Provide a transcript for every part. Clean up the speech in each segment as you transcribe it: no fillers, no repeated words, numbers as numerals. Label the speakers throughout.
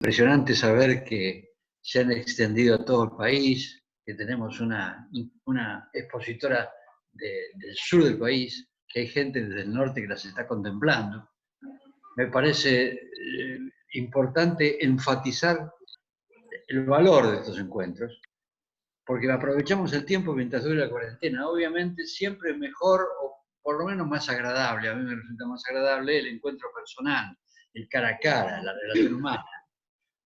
Speaker 1: Impresionante saber que se han extendido a todo el país, que tenemos una expositora del sur del país, que hay gente desde el norte que las está contemplando. Me parece importante enfatizar el valor de estos encuentros, porque aprovechamos el tiempo mientras dure la cuarentena. Obviamente siempre es mejor, o por lo menos más agradable, a mí me resulta más agradable el encuentro personal, el cara a cara, la relación humana.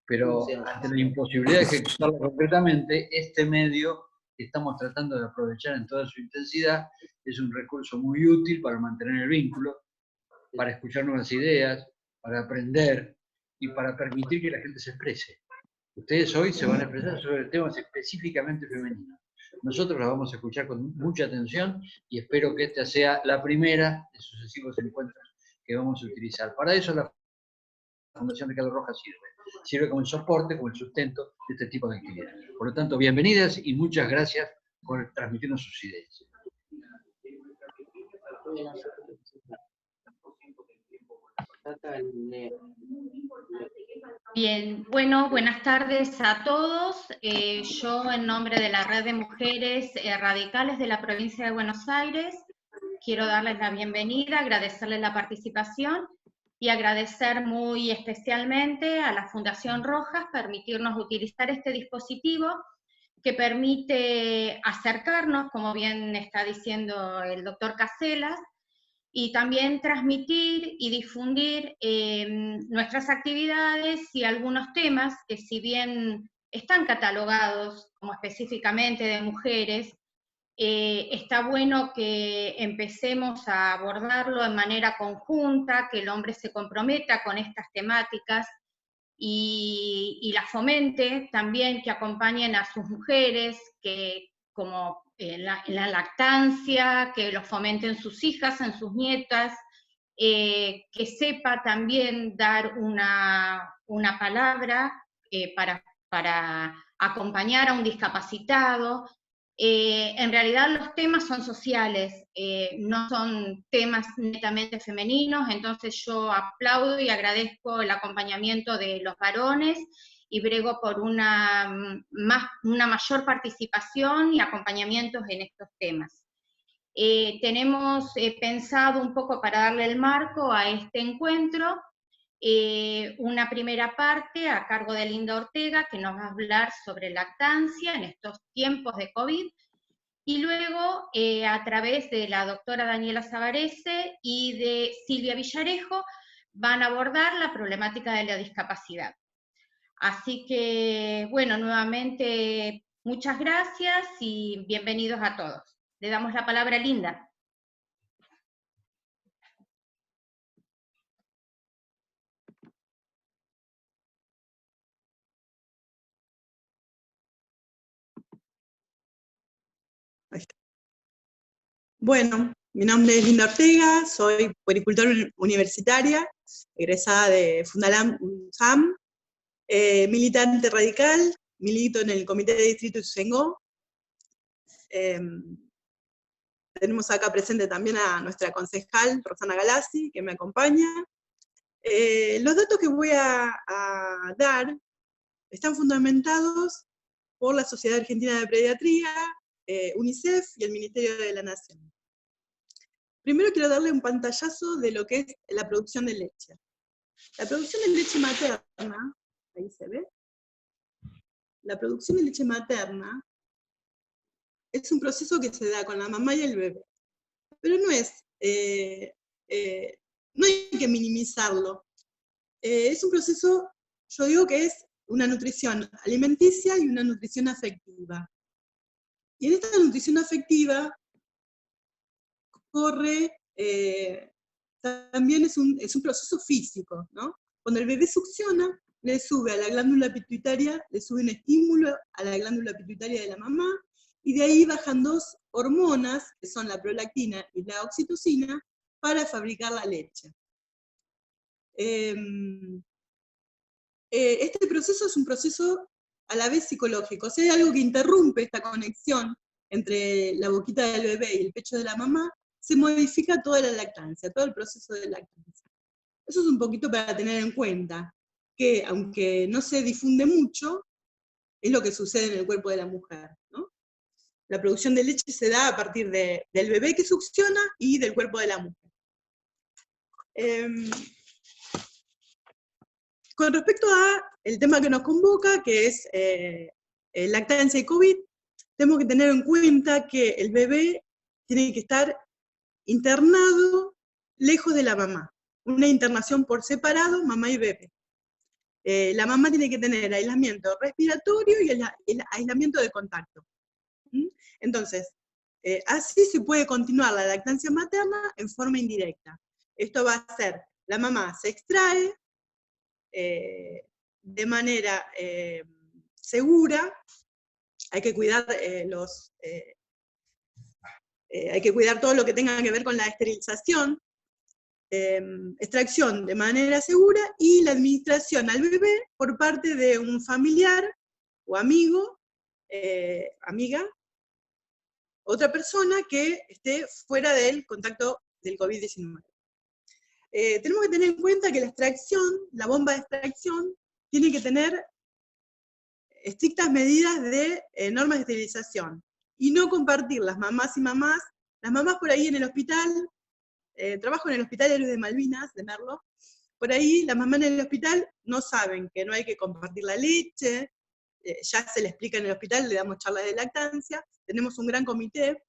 Speaker 1: Pero ante la imposibilidad de ejecutarlo concretamente, este medio que estamos tratando de aprovechar en toda su intensidad es un recurso muy útil para mantener el vínculo, para escuchar nuevas ideas, para aprender y para permitir que la gente se exprese. Ustedes hoy se van a expresar sobre temas específicamente femeninos. Nosotros la vamos a escuchar con mucha atención y espero que esta sea la primera de sucesivos encuentros que vamos a utilizar. Para eso la Fundación Ricardo Rojas sirve como el soporte, como el sustento de este tipo de actividades. Por lo tanto, bienvenidas y muchas gracias por transmitirnos sus ideas.
Speaker 2: Bien, bueno, buenas tardes a todos. Yo, en nombre de la Red de Mujeres Radicales de la provincia de Buenos Aires, quiero darles la bienvenida, agradecerles la participación y agradecer muy especialmente a la Fundación Rojas permitirnos utilizar este dispositivo que permite acercarnos, como bien está diciendo el doctor Caselas, y también transmitir y difundir nuestras actividades y algunos temas que, si bien están catalogados como específicamente de mujeres, está bueno que empecemos a abordarlo de manera conjunta, que el hombre se comprometa con estas temáticas y las fomente también, que acompañen a sus mujeres, que como en la lactancia, que los fomenten sus hijas, en sus nietas, que sepa también dar una palabra para acompañar a un discapacitado. En realidad los temas son sociales, no son temas netamente femeninos, entonces yo aplaudo y agradezco el acompañamiento de los varones y brego por una mayor participación y acompañamientos en estos temas. Tenemos pensado un poco, para darle el marco a este encuentro, una primera parte a cargo de Linda Ortega, que nos va a hablar sobre lactancia en estos tiempos de COVID, y luego a través de la doctora Daniela Savarese y de Silvia Villarejo van a abordar la problemática de la discapacidad. Así que, bueno, nuevamente muchas gracias y bienvenidos a todos. Le damos la palabra a Linda.
Speaker 3: Bueno, mi nombre es Linda Ortega, soy puericultora universitaria, egresada de Fundalam UNSAM, militante radical, milito en el Comité de Distrito de Ituzaingó. Tenemos acá presente también a nuestra concejal, Rosana Galassi, que me acompaña. Los datos que voy a dar están fundamentados por la Sociedad Argentina de Pediatría, UNICEF y el Ministerio de la Nación. Primero quiero darle un pantallazo de lo que es la producción de leche. La producción de leche materna, ahí se ve, la producción de leche materna es un proceso que se da con la mamá y el bebé, pero no hay que minimizarlo. Es un proceso, yo digo que es una nutrición alimenticia y una nutrición afectiva. Y en esta nutrición afectiva también es un proceso físico, ¿no? Cuando el bebé succiona, le sube a la glándula pituitaria, le sube un estímulo a la glándula pituitaria de la mamá, y de ahí bajan dos hormonas, que son la prolactina y la oxitocina, para fabricar la leche. Este proceso es un proceso a la vez psicológico. Si hay algo que interrumpe esta conexión entre la boquita del bebé y el pecho de la mamá, se modifica toda la lactancia, todo el proceso de lactancia. Eso es un poquito para tener en cuenta, que, aunque no se difunde mucho, es lo que sucede en el cuerpo de la mujer, ¿no? La producción de leche se da a partir del bebé que succiona y del cuerpo de la mujer. Con respecto al tema que nos convoca, que es lactancia y COVID, tenemos que tener en cuenta que el bebé tiene que estar internado lejos de la mamá. Una internación por separado, mamá y bebé. La mamá tiene que tener aislamiento respiratorio y el aislamiento de contacto. Entonces, así se puede continuar la lactancia materna en forma indirecta. Esto va a ser, la mamá se extrae de manera segura, hay que cuidar hay que cuidar todo lo que tenga que ver con la esterilización, extracción de manera segura y la administración al bebé por parte de un familiar o amigo, amiga, otra persona que esté fuera del contacto del COVID-19. Tenemos que tener en cuenta que la extracción, la bomba de extracción, tiene que tener estrictas medidas de normas de esterilización y no compartir las mamás y mamás. Las mamás por ahí en el hospital, trabajo en el Hospital Héroes de Malvinas, de Merlo, por ahí las mamás en el hospital no saben que no hay que compartir la leche, ya se le explica en el hospital, le damos charlas de lactancia, tenemos un gran comité,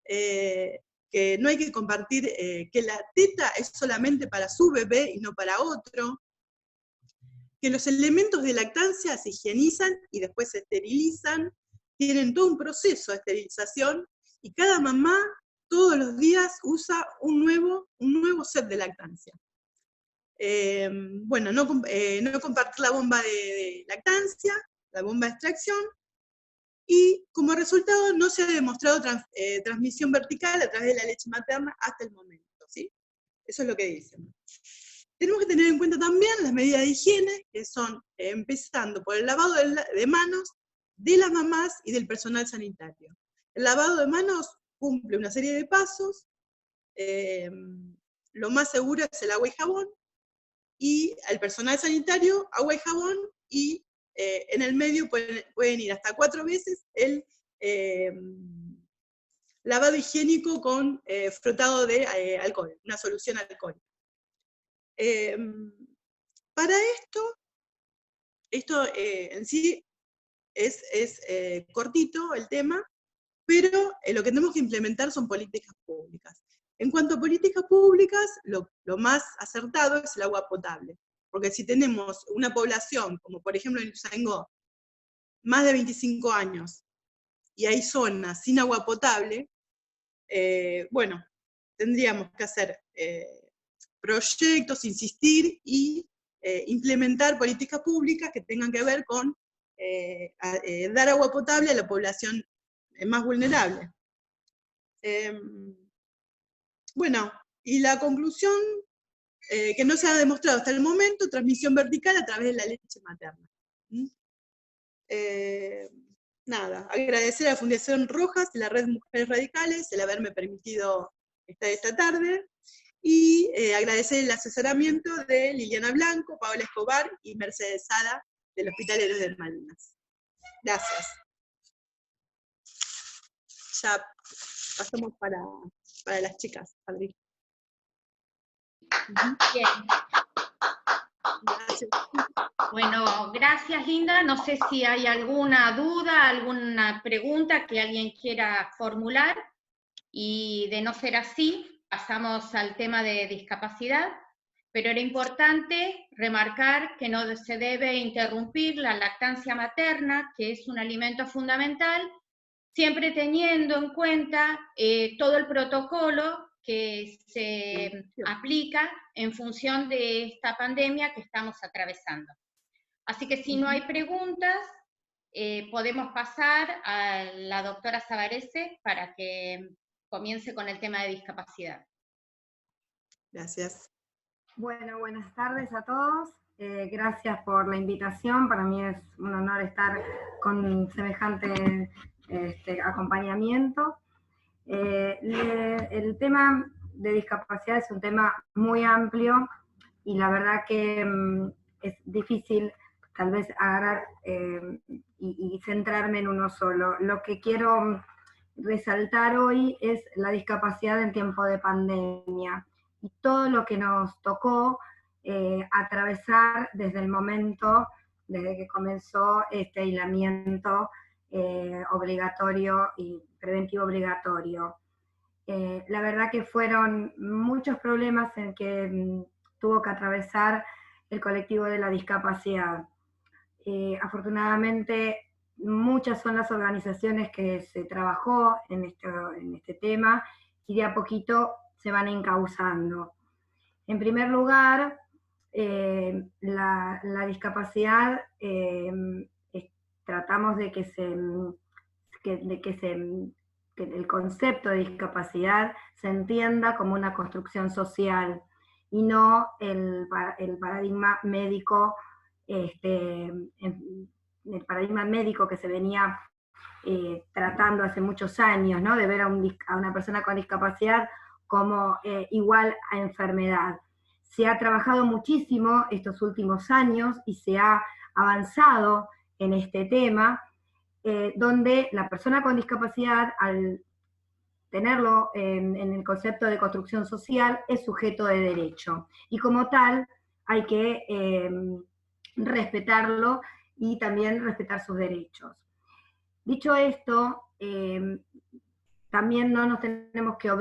Speaker 3: que no hay que compartir, que la teta es solamente para su bebé y no para otro, que los elementos de lactancia se higienizan y después se esterilizan, tienen todo un proceso de esterilización, y cada mamá todos los días usa un nuevo set de lactancia. Bueno, no compartir la bomba de lactancia, la bomba de extracción, y como resultado no se ha demostrado transmisión vertical a través de la leche materna hasta el momento, ¿sí? Eso es lo que dicen. Tenemos que tener en cuenta también las medidas de higiene, que son empezando por el lavado de manos de las mamás y del personal sanitario. El lavado de manos cumple una serie de pasos, lo más seguro es el agua y jabón, y al personal sanitario, agua y jabón, y en el medio pueden ir hasta 4 veces el lavado higiénico con frotado de alcohol, una solución alcohólica. Para esto en sí es cortito el tema, pero lo que tenemos que implementar son políticas públicas. En cuanto a políticas públicas, lo más acertado es el agua potable, porque si tenemos una población, como por ejemplo en Ituzaingó, más de 25 años, y hay zonas sin agua potable, bueno, tendríamos que hacer proyectos, insistir y implementar políticas públicas que tengan que ver con dar agua potable a la población más vulnerable. Bueno, y la conclusión, que no se ha demostrado hasta el momento, transmisión vertical a través de la leche materna. Nada, agradecer a la Fundación Rojas y la Red Mujeres Radicales el haberme permitido estar esta tarde, y agradecer el asesoramiento de Liliana Blanco, Paola Escobar y Mercedes Sada del Hospital Héroes de Malvinas. Gracias. Ya pasamos para las chicas, Adri.
Speaker 2: Bien.
Speaker 3: Gracias.
Speaker 2: Bueno, gracias Linda. No sé si hay alguna duda, alguna pregunta que alguien quiera formular, y de no ser así, pasamos al tema de discapacidad, pero era importante remarcar que no se debe interrumpir la lactancia materna, que es un alimento fundamental, siempre teniendo en cuenta todo el protocolo que se aplica en función de esta pandemia que estamos atravesando. Así que si no hay preguntas, podemos pasar a la doctora Savarese para que comience con el tema de discapacidad.
Speaker 3: Gracias.
Speaker 4: Bueno, buenas tardes a todos. Gracias por la invitación. Para mí es un honor estar con semejante acompañamiento. El tema de discapacidad es un tema muy amplio, y la verdad que es difícil tal vez agarrar y centrarme en uno solo. Lo que quiero resaltar hoy es la discapacidad en tiempo de pandemia y todo lo que nos tocó atravesar desde el momento, desde que comenzó este aislamiento obligatorio y preventivo obligatorio. La verdad que fueron muchos problemas en que tuvo que atravesar el colectivo de la discapacidad. Afortunadamente, muchas son las organizaciones que se trabajó en este tema y de a poquito se van encauzando. En primer lugar, la discapacidad, tratamos de que el concepto de discapacidad se entienda como una construcción social y no el paradigma médico, el paradigma médico que se venía tratando hace muchos años, ¿no? De ver a una persona con discapacidad como igual a enfermedad. Se ha trabajado muchísimo estos últimos años y se ha avanzado en este tema, donde la persona con discapacidad, al tenerlo en el concepto de construcción social, es sujeto de derecho. Y como tal, hay que respetarlo y también respetar sus derechos. Dicho esto, también no nos tenemos que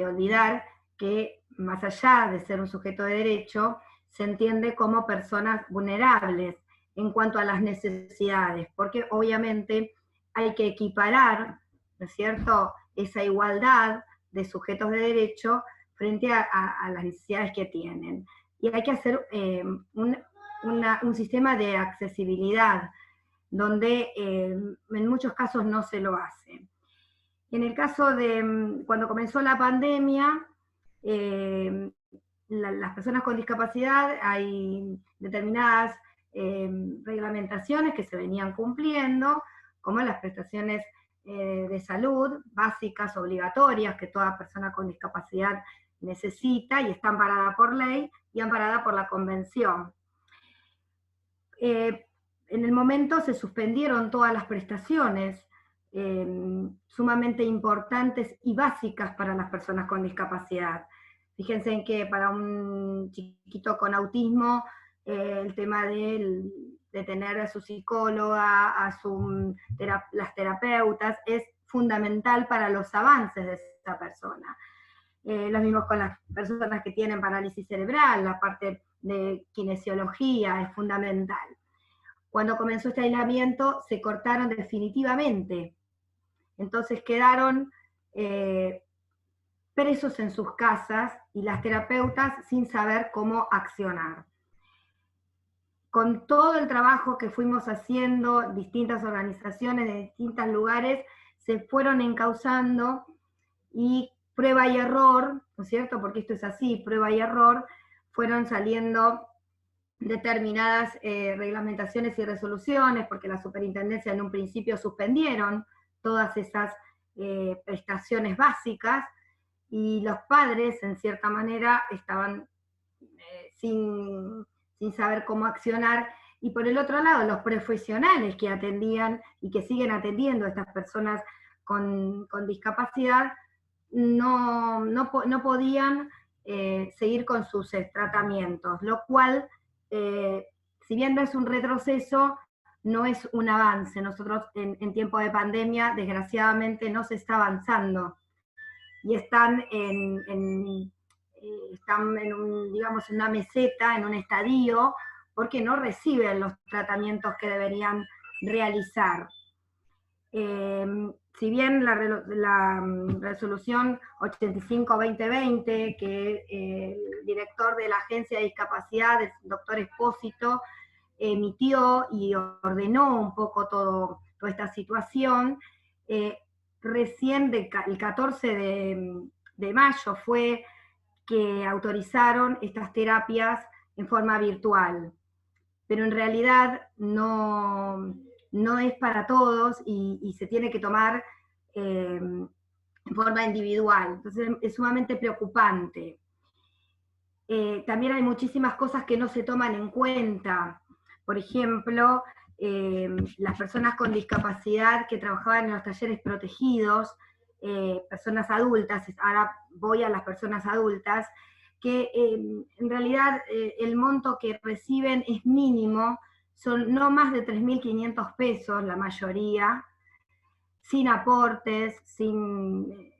Speaker 4: olvidar que más allá de ser un sujeto de derecho, se entiende como personas vulnerables en cuanto a las necesidades, porque obviamente hay que equiparar, ¿no es cierto?, esa igualdad de sujetos de derecho frente a las necesidades que tienen. Y hay que hacer un sistema de accesibilidad, donde en muchos casos no se lo hace. En el caso de cuando comenzó la pandemia, las personas con discapacidad, hay determinadas reglamentaciones que se venían cumpliendo, como las prestaciones de salud básicas, obligatorias, que toda persona con discapacidad necesita y está amparada por ley y amparada por la Convención. En el momento se suspendieron todas las prestaciones sumamente importantes y básicas para las personas con discapacidad. Fíjense en que para un chiquito con autismo, el tema de tener a su psicóloga, las terapeutas, es fundamental para los avances de esa persona. Lo mismo con las personas que tienen parálisis cerebral, la parte de kinesiología es fundamental. Cuando comenzó este aislamiento se cortaron definitivamente, entonces quedaron presos en sus casas y las terapeutas sin saber cómo accionar. Con todo el trabajo que fuimos haciendo, distintas organizaciones de distintos lugares se fueron encauzando y prueba y error, ¿no es cierto? Porque esto es así, prueba y error, fueron saliendo determinadas reglamentaciones y resoluciones, porque la superintendencia en un principio suspendieron todas esas prestaciones básicas, y los padres, en cierta manera, estaban sin saber cómo accionar, y por el otro lado, los profesionales que atendían y que siguen atendiendo a estas personas con discapacidad, no podían seguir con sus tratamientos, lo cual, si bien no es un retroceso, no es un avance. Nosotros en tiempo de pandemia, desgraciadamente, no se está avanzando, y están en una meseta, en un estadio, porque no reciben los tratamientos que deberían realizar. Si bien la resolución 85-2020, que el director de la Agencia de Discapacidad, el doctor Espósito, emitió y ordenó un poco toda esta situación, recién el 14 de mayo fue que autorizaron estas terapias en forma virtual, pero en realidad no es para todos y se tiene que tomar en forma individual. Entonces es sumamente preocupante. también hay muchísimas cosas que no se toman en cuenta. Por ejemplo, las personas con discapacidad que trabajaban en los talleres protegidos, personas adultas, ahora voy a las personas adultas, que en realidad el monto que reciben es mínimo, son no más de 3.500 pesos la mayoría, sin aportes,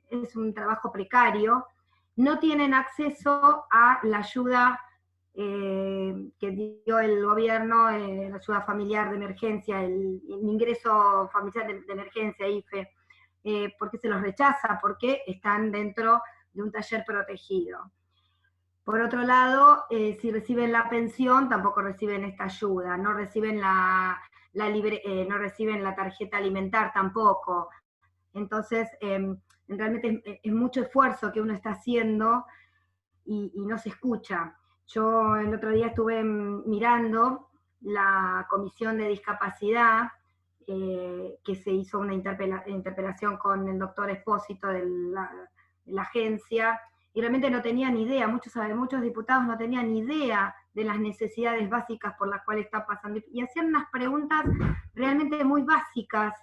Speaker 4: es un trabajo precario, no tienen acceso a la ayuda que dio el gobierno, la ayuda familiar de emergencia, el ingreso familiar de emergencia, IFE, porque se los rechaza, porque están dentro de un taller protegido. Por otro lado, si reciben la pensión, tampoco reciben esta ayuda, no reciben no reciben la tarjeta alimentar tampoco. Entonces, realmente es mucho esfuerzo que uno está haciendo y no se escucha. Yo el otro día estuve mirando la Comisión de Discapacidad, que se hizo una interpelación con el doctor Espósito de la agencia, y realmente no tenían ni idea, muchos diputados no tenían ni idea de las necesidades básicas por las cuales está pasando, y hacían unas preguntas realmente muy básicas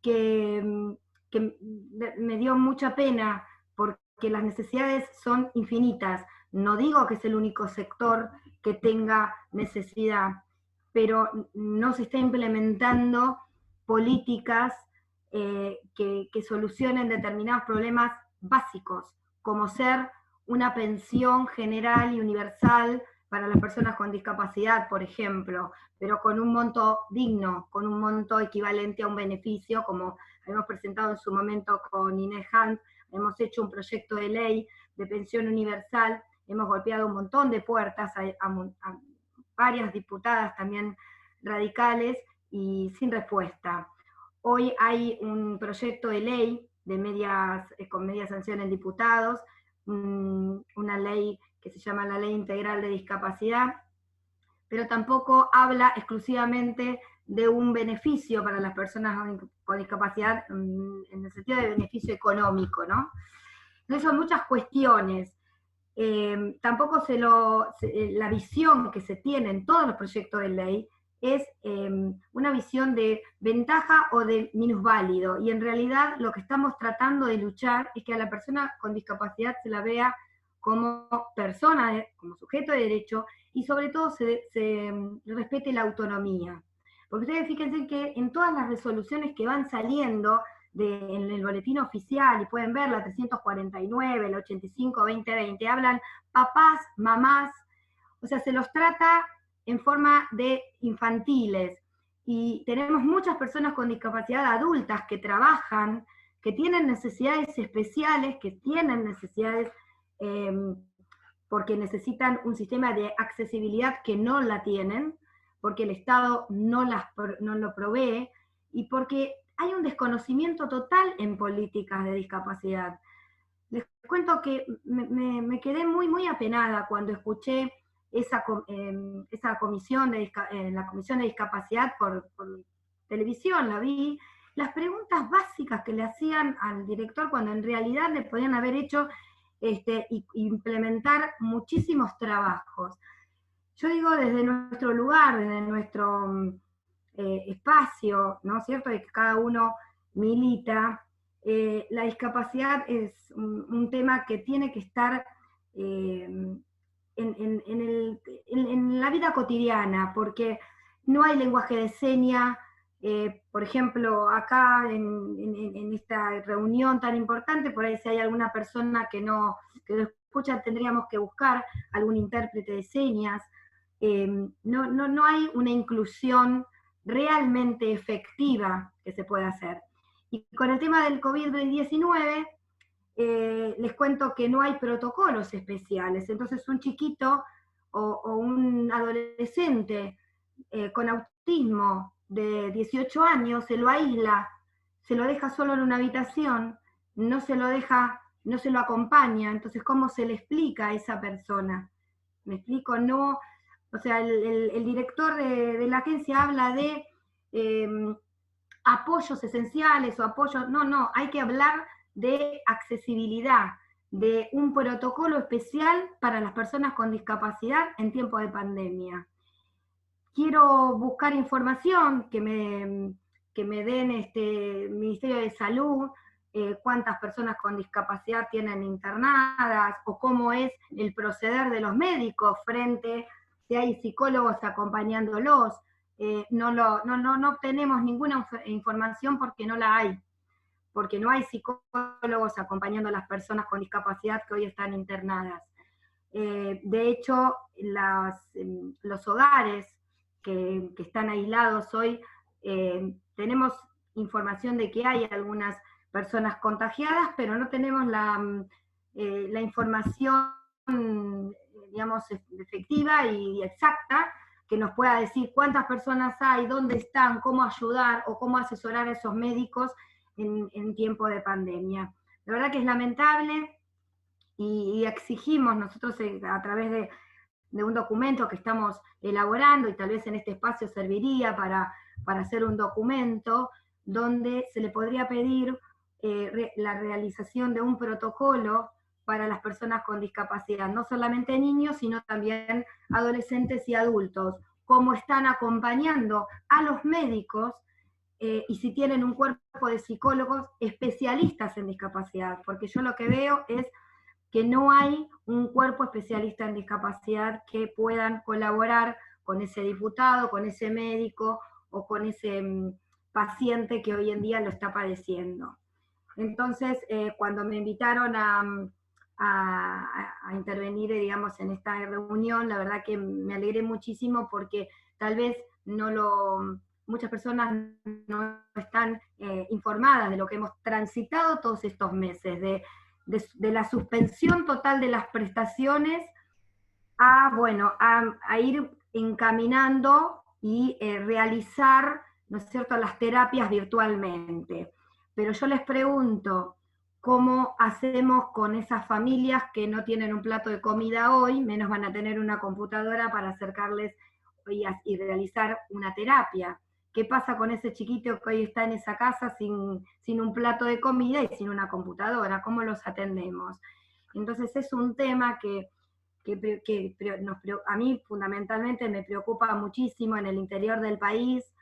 Speaker 4: que me dio mucha pena, porque las necesidades son infinitas. No digo que es el único sector que tenga necesidad, pero no se está implementando políticas que solucionen determinados problemas básicos, como ser una pensión general y universal para las personas con discapacidad, por ejemplo, pero con un monto digno, con un monto equivalente a un beneficio, como hemos presentado en su momento con Inés Hunt, hemos hecho un proyecto de ley de pensión universal, hemos golpeado un montón de puertas a varias diputadas también radicales y sin respuesta. Hoy hay un proyecto de ley con media sanción en diputados, una ley que se llama la Ley Integral de Discapacidad, pero tampoco habla exclusivamente de un beneficio para las personas con discapacidad en el sentido de beneficio económico, ¿no? Entonces son muchas cuestiones. Tampoco la visión que se tiene en todos los proyectos de ley es una visión de ventaja o de minusválido, y en realidad lo que estamos tratando de luchar es que a la persona con discapacidad se la vea como persona, como sujeto de derecho, y sobre todo se respete la autonomía. Porque ustedes fíjense que en todas las resoluciones que van saliendo en el boletín oficial, y pueden ver la 349, la 85-2020, hablan papás, mamás, o sea, se los trata en forma de infantiles, y tenemos muchas personas con discapacidad adultas que trabajan, que tienen necesidades especiales, que tienen necesidades porque necesitan un sistema de accesibilidad que no la tienen, porque el Estado no lo provee, y porque hay un desconocimiento total en políticas de discapacidad. Les cuento que me quedé muy apenada cuando escuché esa comisión la comisión de discapacidad por televisión, la vi, las preguntas básicas que le hacían al director, cuando en realidad le podían haber hecho implementar muchísimos trabajos. Yo digo, desde nuestro lugar, desde nuestro espacio, ¿no es cierto?, de que cada uno milita, la discapacidad es un tema que tiene que estar en la vida cotidiana, porque no hay lenguaje de señas. Por ejemplo, acá en esta reunión tan importante, por ahí si hay alguna persona que lo escucha, tendríamos que buscar algún intérprete de señas. No hay una inclusión realmente efectiva que se pueda hacer. Y con el tema del COVID-19, les cuento que no hay protocolos especiales. Entonces un chiquito o un adolescente con autismo de 18 años se lo aísla, se lo deja solo en una habitación, no se lo acompaña. Entonces, ¿cómo se le explica a esa persona? ¿Me explico? No, o sea, el director de la agencia habla de apoyos esenciales o apoyos, no, hay que hablar de accesibilidad. de un protocolo especial para las personas con discapacidad en tiempo de pandemia. Quiero buscar información que me den el Ministerio de Salud, cuántas personas con discapacidad tienen internadas, o cómo es el proceder de los médicos frente, si hay psicólogos acompañándolos. No obtenemos ninguna información porque no la hay, porque no hay psicólogos acompañando a las personas con discapacidad que hoy están internadas. De hecho, los hogares que están aislados hoy, tenemos información de que hay algunas personas contagiadas, pero no tenemos la información, digamos, efectiva y exacta que nos pueda decir cuántas personas hay, dónde están, cómo ayudar o cómo asesorar a esos médicos en tiempo de pandemia. La verdad que es lamentable y exigimos nosotros a través de un documento que estamos elaborando, y tal vez en este espacio serviría para hacer un documento donde se le podría pedir la realización de un protocolo para las personas con discapacidad, no solamente niños, sino también adolescentes y adultos, cómo están acompañando a los médicos y si tienen un cuerpo de psicólogos especialistas en discapacidad, porque yo lo que veo es que no hay un cuerpo especialista en discapacidad que puedan colaborar con ese diputado, con ese médico o con ese paciente que hoy en día lo está padeciendo. Entonces, cuando me invitaron a intervenir, digamos, en esta reunión, la verdad que me alegré muchísimo porque tal vez muchas personas no están informadas de lo que hemos transitado todos estos meses, de la suspensión total de las prestaciones a ir encaminando y realizar, ¿no es cierto?, las terapias virtualmente. Pero yo les pregunto, ¿cómo hacemos con esas familias que no tienen un plato de comida hoy, menos van a tener una computadora para acercarles y realizar una terapia? ¿Qué pasa con ese chiquito que hoy está en esa casa sin un plato de comida y sin una computadora? ¿Cómo los atendemos? Entonces es un tema que a mí fundamentalmente me preocupa muchísimo en el interior del país,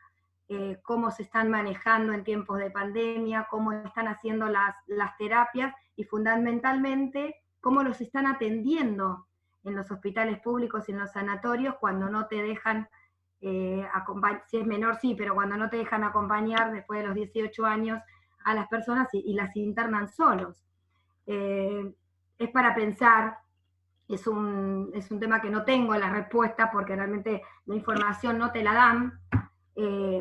Speaker 4: cómo se están manejando en tiempos de pandemia, cómo están haciendo las terapias y fundamentalmente cómo los están atendiendo en los hospitales públicos y en los sanatorios cuando no te dejan si es menor sí, pero cuando no te dejan acompañar después de los 18 años a las personas y las internan solos. Es para pensar, es un tema que no tengo la respuesta porque realmente la información no te la dan,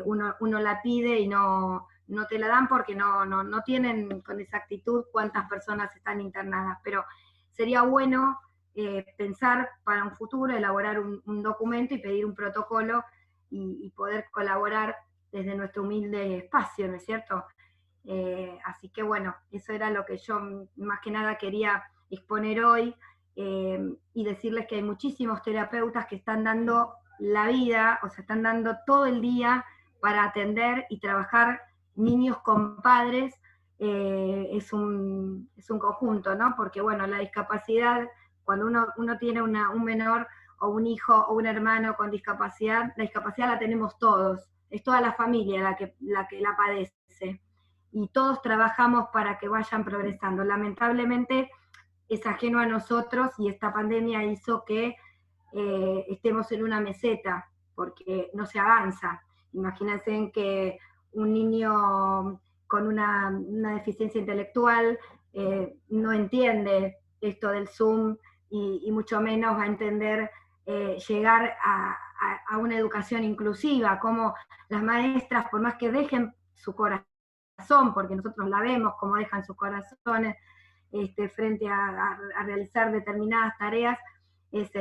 Speaker 4: uno la pide y no te la dan porque no tienen con exactitud cuántas personas están internadas, pero sería bueno pensar para un futuro, elaborar un documento y pedir un protocolo y poder colaborar desde nuestro humilde espacio, ¿no es cierto? Así que bueno, eso era lo que yo más que nada quería exponer hoy y decirles que hay muchísimos terapeutas que están dando la vida, o sea, están dando todo el día para atender y trabajar niños con padres. Es un conjunto, ¿no? Porque bueno, la discapacidad, cuando uno tiene un menor o un hijo o un hermano con discapacidad, la discapacidad la tenemos todos, es toda la familia la que la padece, y todos trabajamos para que vayan progresando. Lamentablemente es ajeno a nosotros y esta pandemia hizo que estemos en una meseta, porque no se avanza. Imagínense que un niño con una deficiencia intelectual no entiende esto del Zoom y mucho menos va a entender llegar a una educación inclusiva, como las maestras, por más que dejen su corazón, porque nosotros la vemos como dejan sus corazones frente a realizar determinadas tareas, es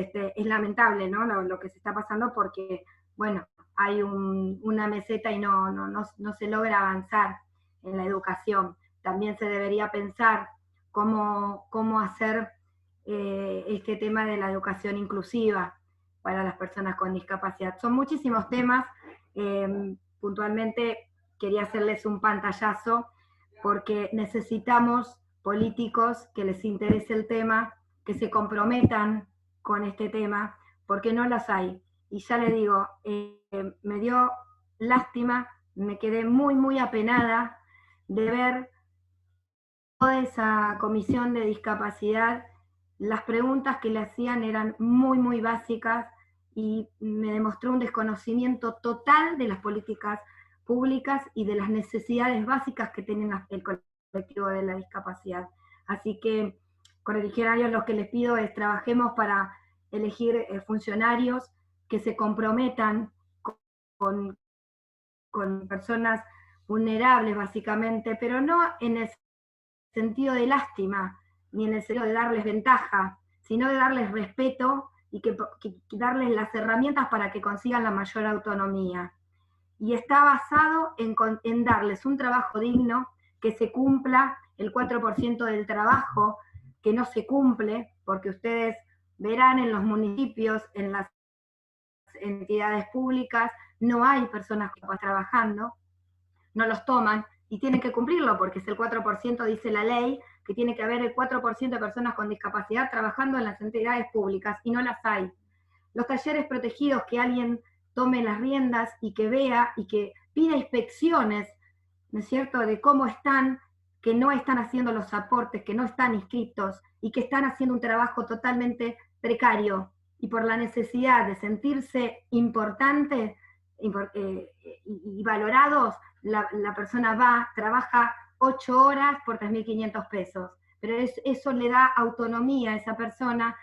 Speaker 4: lamentable, ¿no? Lo que se está pasando porque, bueno, hay una meseta y no se logra avanzar en la educación. También se debería pensar cómo hacer este tema de la educación inclusiva para las personas con discapacidad. Son muchísimos temas, puntualmente quería hacerles un pantallazo porque necesitamos políticos que les interese el tema, que se comprometan con este tema, porque no las hay. Y ya le digo, me dio lástima, me quedé muy, muy apenada de ver toda esa comisión de discapacidad. Las preguntas que le hacían eran muy, muy básicas y me demostró un desconocimiento total de las políticas públicas y de las necesidades básicas que tiene el colectivo de la discapacidad. Así que, correligionarios, lo que les pido es trabajemos para elegir funcionarios que se comprometan con personas vulnerables, básicamente, pero no en el sentido de lástima, ni en el sentido de darles ventaja, sino de darles respeto y que darles las herramientas para que consigan la mayor autonomía. Y está basado en darles un trabajo digno, que se cumpla el 4% del trabajo, que no se cumple, porque ustedes verán en los municipios, en las entidades públicas, no hay personas que están trabajando, no los toman, y tienen que cumplirlo, porque es el 4%, dice la ley, que tiene que haber el 4% de personas con discapacidad trabajando en las entidades públicas, y no las hay. Los talleres protegidos, que alguien tome las riendas y que vea y que pida inspecciones, ¿no es cierto?, de cómo están, que no están haciendo los aportes, que no están inscritos y que están haciendo un trabajo totalmente precario, y por la necesidad de sentirse importante y valorados, la persona va, trabaja 8 horas por 3.500 pesos, pero eso le da autonomía a esa persona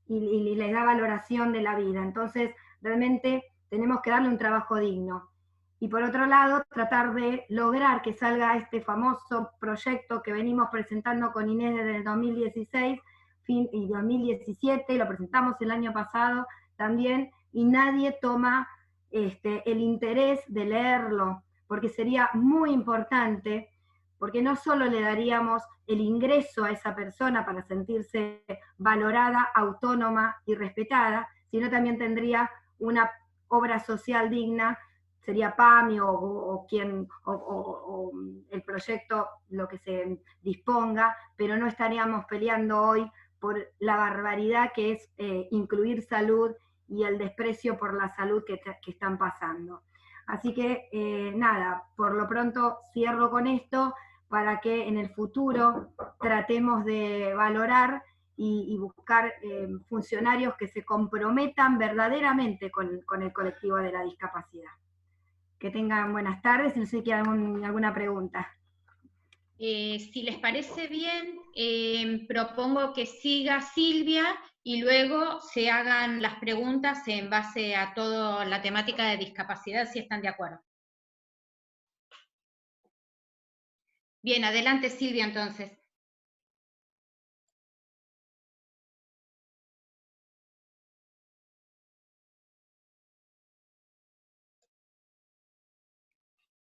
Speaker 4: y le da valoración de la vida. Entonces, realmente tenemos que darle un trabajo digno. Y por otro lado, tratar de lograr que salga este famoso proyecto que venimos presentando con Inés desde el 2016 y 2017, lo presentamos el año pasado también, y nadie toma el interés de leerlo, porque sería muy importante, porque no solo le daríamos el ingreso a esa persona para sentirse valorada, autónoma y respetada, sino también tendría una obra social digna, sería PAMI o el proyecto, lo que se disponga, pero no estaríamos peleando hoy por la barbaridad que es incluir salud y el desprecio por la salud que están pasando. Así que nada, por lo pronto cierro con esto, para que en el futuro tratemos de valorar y buscar funcionarios que se comprometan verdaderamente con el colectivo de la discapacidad. Que tengan buenas tardes, y no sé si quieren alguna pregunta.
Speaker 2: Si les parece bien, propongo que siga Silvia y luego se hagan las preguntas en base a toda la temática de discapacidad, si están de acuerdo. Bien, adelante Silvia entonces.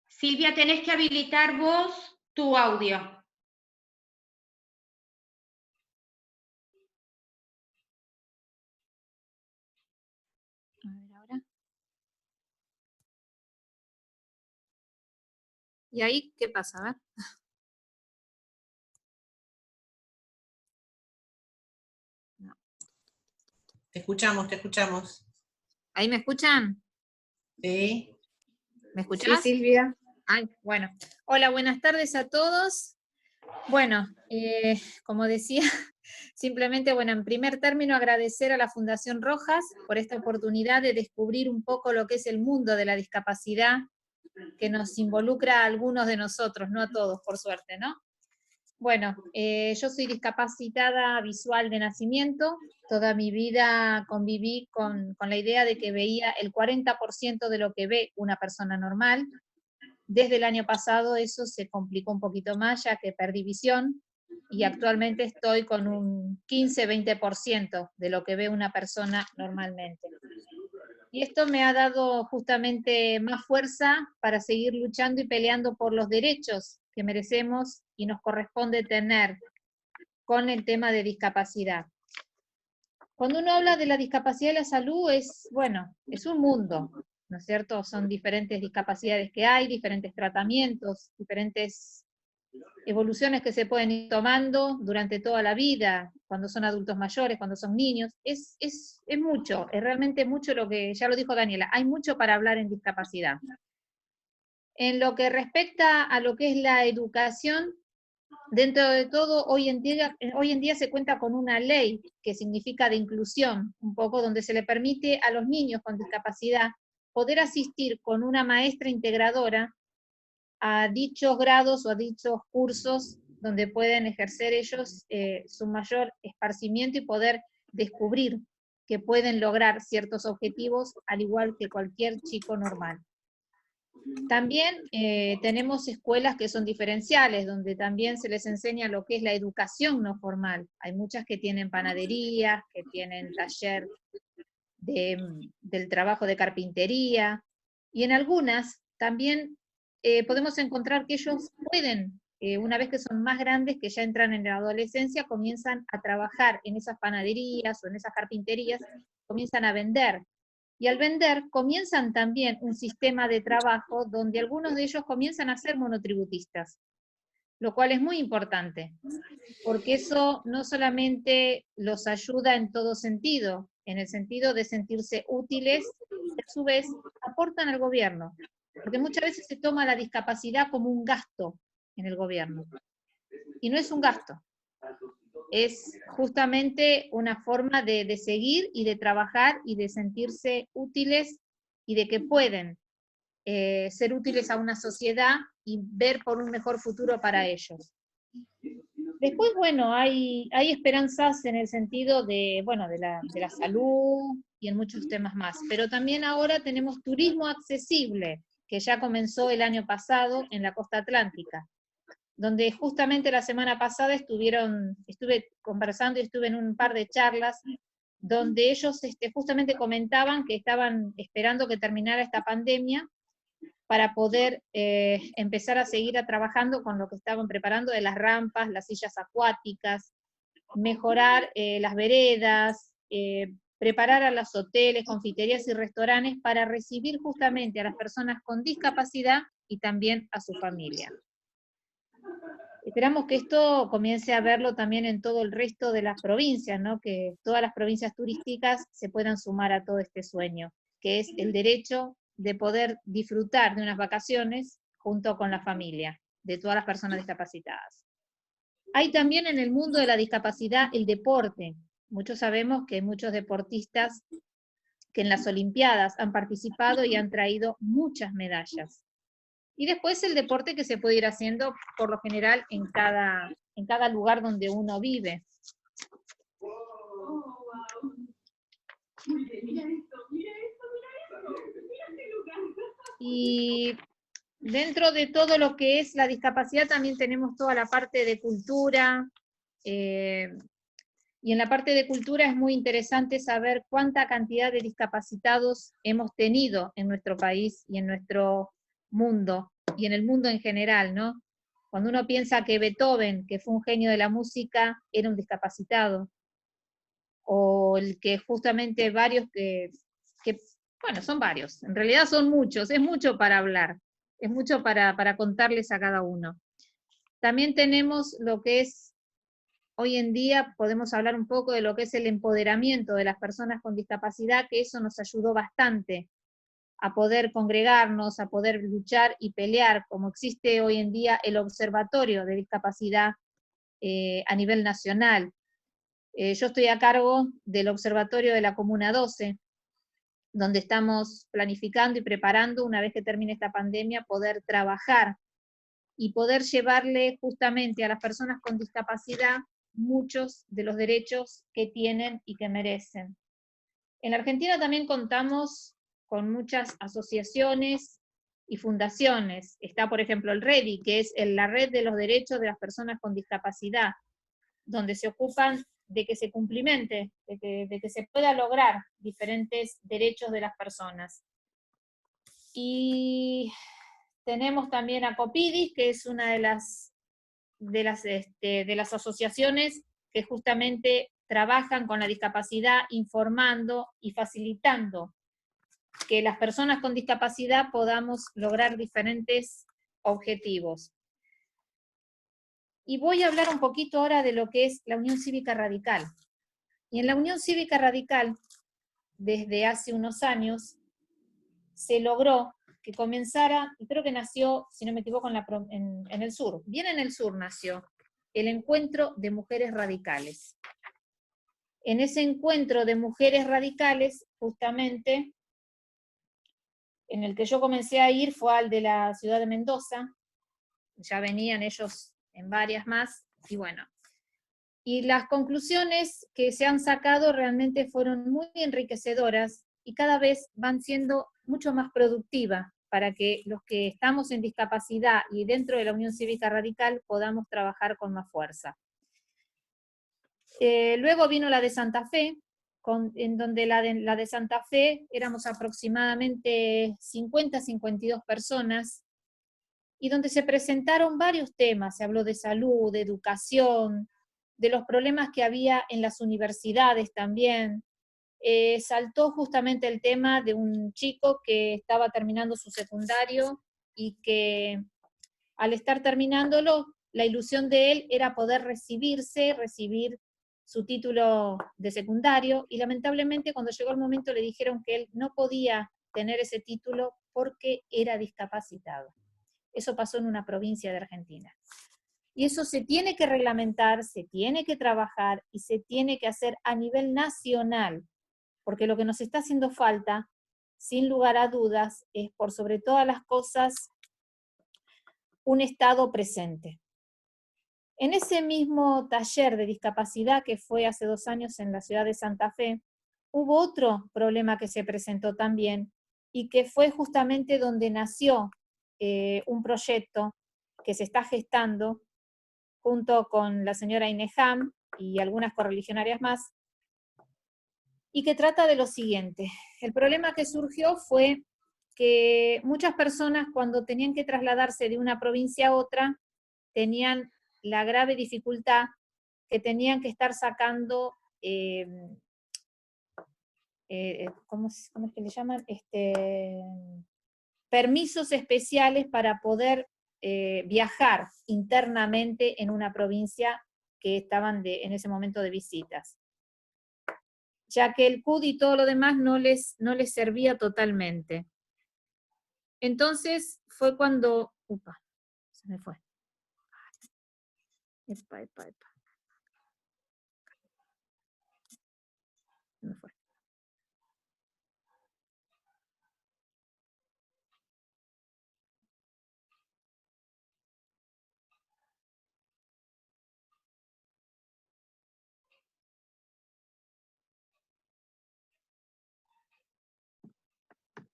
Speaker 2: Silvia, tenés que habilitar vos tu audio.
Speaker 5: A ver ahora. ¿Y ahí qué pasa? A ver. No.
Speaker 6: Te escuchamos, te escuchamos.
Speaker 5: ¿Ahí me escuchan?
Speaker 6: Sí.
Speaker 5: ¿Me escuchás?
Speaker 6: Sí, Silvia.
Speaker 5: Ay, bueno. Hola, buenas tardes a todos. Bueno, como decía, simplemente, bueno, en primer término agradecer a la Fundación Rojas por esta oportunidad de descubrir un poco lo que es el mundo de la discapacidad, que nos involucra a algunos de nosotros, no a todos, por suerte, ¿no? Bueno, yo soy discapacitada visual de nacimiento, toda mi vida conviví con la idea de que veía el 40% de lo que ve una persona normal. Desde el año pasado eso se complicó un poquito más, ya que perdí visión, y actualmente estoy con un 15-20% de lo que ve una persona normalmente. Y esto me ha dado justamente más fuerza para seguir luchando y peleando por los derechos que merecemos y nos corresponde tener con el tema de discapacidad. Cuando uno habla de la discapacidad y la salud es, bueno, es un mundo, ¿no es cierto? Son diferentes discapacidades que hay, diferentes tratamientos, diferentes evoluciones que se pueden ir tomando durante toda la vida, cuando son adultos mayores, cuando son niños, es mucho, es realmente mucho lo que, ya lo dijo Daniela, hay mucho para hablar en discapacidad. En lo que respecta a lo que es la educación, dentro de todo, hoy en día se cuenta con una ley que significa de inclusión, un poco donde se le permite a los niños con discapacidad poder asistir con una maestra integradora a dichos grados o a dichos cursos donde pueden ejercer ellos su mayor esparcimiento y poder descubrir que pueden lograr ciertos objetivos al igual que cualquier chico normal. También tenemos escuelas que son diferenciales, donde también se les enseña lo que es la educación no formal. Hay muchas que tienen panaderías, que tienen taller del trabajo de carpintería, y en algunas también podemos encontrar que ellos pueden, una vez que son más grandes, que ya entran en la adolescencia, comienzan a trabajar en esas panaderías o en esas carpinterías, comienzan a vender. Y al vender comienzan también un sistema de trabajo donde algunos de ellos comienzan a ser monotributistas, lo cual es muy importante, porque eso no solamente los ayuda en todo sentido, en el sentido de sentirse útiles, y a su vez aportan al gobierno, porque muchas veces se toma la discapacidad como un gasto en el gobierno, y no es un gasto, es justamente una forma de seguir y de trabajar y de sentirse útiles y de que pueden ser útiles a una sociedad y ver por un mejor futuro para ellos. Después, bueno, hay esperanzas en el sentido de, bueno, de la salud y en muchos temas más, pero también ahora tenemos turismo accesible, que ya comenzó el año pasado en la costa atlántica, donde justamente la semana pasada estuve conversando y estuve en un par de charlas, donde ellos justamente comentaban que estaban esperando que terminara esta pandemia para poder empezar a seguir trabajando con lo que estaban preparando de las rampas, las sillas acuáticas, mejorar las veredas, preparar a los hoteles, confiterías y restaurantes para recibir justamente a las personas con discapacidad y también a su familia. Esperamos que esto comience a verlo también en todo el resto de las provincias, ¿no? Que todas las provincias turísticas se puedan sumar a todo este sueño, que es el derecho de poder disfrutar de unas vacaciones junto con la familia, de todas las personas discapacitadas. Hay también en el mundo de la discapacidad el deporte. Muchos sabemos que hay muchos deportistas que en las Olimpiadas han participado y han traído muchas medallas. Y después el deporte que se puede ir haciendo por lo general en cada lugar donde uno vive. Y dentro de todo lo que es la discapacidad también tenemos toda la parte de cultura, y en la parte de cultura es muy interesante saber cuánta cantidad de discapacitados hemos tenido en nuestro país y en nuestro mundo, y en el mundo en general, ¿no? Cuando uno piensa que Beethoven, que fue un genio de la música, era un discapacitado, o el que justamente varios bueno, son varios, en realidad son muchos, es mucho para hablar, es mucho para contarles a cada uno. También tenemos lo que es, hoy en día podemos hablar un poco de lo que es el empoderamiento de las personas con discapacidad, que eso nos ayudó bastante a poder congregarnos, a poder luchar y pelear, como existe hoy en día el Observatorio de Discapacidad a nivel nacional. Yo estoy a cargo del Observatorio de la Comuna 12, donde estamos planificando y preparando, una vez que termine esta pandemia, poder trabajar y poder llevarle justamente a las personas con discapacidad muchos de los derechos que tienen y que merecen. En la Argentina también contamos con muchas asociaciones y fundaciones. Está, por ejemplo, el REDI, que es la Red de los Derechos de las Personas con Discapacidad, donde se ocupan de que se cumplimente, de que se pueda lograr diferentes derechos de las personas. Y tenemos también a Copidis, que es una de las asociaciones que justamente trabajan con la discapacidad, informando y facilitando que las personas con discapacidad podamos lograr diferentes objetivos. Y voy a hablar un poquito ahora de lo que es la Unión Cívica Radical. Y en la Unión Cívica Radical, desde hace unos años, se logró que comenzara, y creo que nació, si no me equivoco, en el sur, bien en el sur nació, el Encuentro de Mujeres Radicales. En ese encuentro de mujeres radicales, justamente, en el que yo comencé a ir fue al de la ciudad de Mendoza, ya venían ellos en varias más, y bueno. Y las conclusiones que se han sacado realmente fueron muy enriquecedoras y cada vez van siendo mucho más productivas para que los que estamos en discapacidad y dentro de la Unión Cívica Radical podamos trabajar con más fuerza. Luego vino la de Santa Fe, en donde la de Santa Fe éramos aproximadamente 50-52 personas, y donde se presentaron varios temas, se habló de salud, de educación, de los problemas que había en las universidades también. Saltó justamente el tema de un chico que estaba terminando su secundario y que al estar terminándolo, la ilusión de él era poder recibir su título de secundario, y lamentablemente cuando llegó el momento le dijeron que él no podía tener ese título porque era discapacitado. Eso pasó en una provincia de Argentina. Y eso se tiene que reglamentar, se tiene que trabajar y se tiene que hacer a nivel nacional, porque lo que nos está haciendo falta, sin lugar a dudas, es por sobre todas las cosas un Estado presente. En ese mismo taller de discapacidad que fue hace 2 años en la ciudad de Santa Fe, hubo otro problema que se presentó también, y que fue justamente donde nació un proyecto que se está gestando junto con la señora Inejam y algunas correligionarias más, y que trata de lo siguiente. El problema que surgió fue que muchas personas, cuando tenían que trasladarse de una provincia a otra, tenían la grave dificultad que tenían que estar sacando, ¿cómo es que le llaman? Permisos especiales para poder viajar internamente en una provincia que estaban en ese momento de visitas, ya que el CUD y todo lo demás no les servía totalmente. Entonces fue cuando... Upa, se me fue. Epa. Se me fue.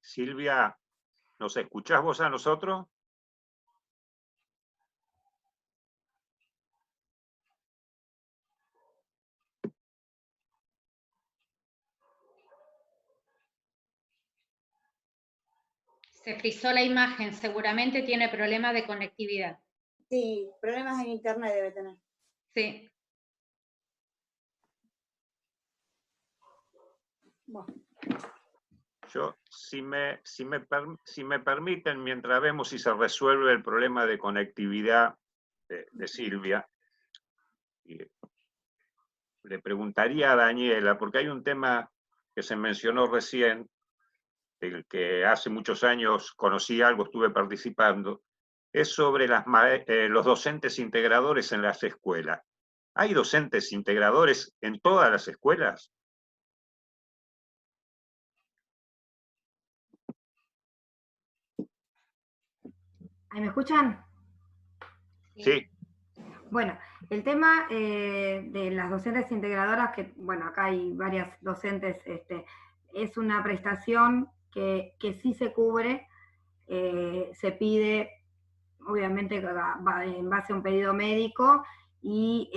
Speaker 7: Silvia, ¿nos escuchás vos a nosotros?
Speaker 2: Se frizó la imagen, seguramente tiene problemas de conectividad.
Speaker 8: Sí, problemas en internet debe tener.
Speaker 2: Sí.
Speaker 8: Bueno.
Speaker 7: Yo, si me permiten, mientras vemos si se resuelve el problema de conectividad de Silvia, le preguntaría a Daniela, porque hay un tema que se mencionó recién, del que hace muchos años conocí algo, estuve participando, es sobre los docentes integradores en las escuelas. ¿Hay docentes integradores en todas las escuelas?
Speaker 4: ¿Ahí me escuchan?
Speaker 7: Sí.
Speaker 4: Bueno, el tema de las docentes integradoras, que bueno, acá hay varias docentes, es una prestación que sí se cubre, se pide, obviamente va en base a un pedido médico, y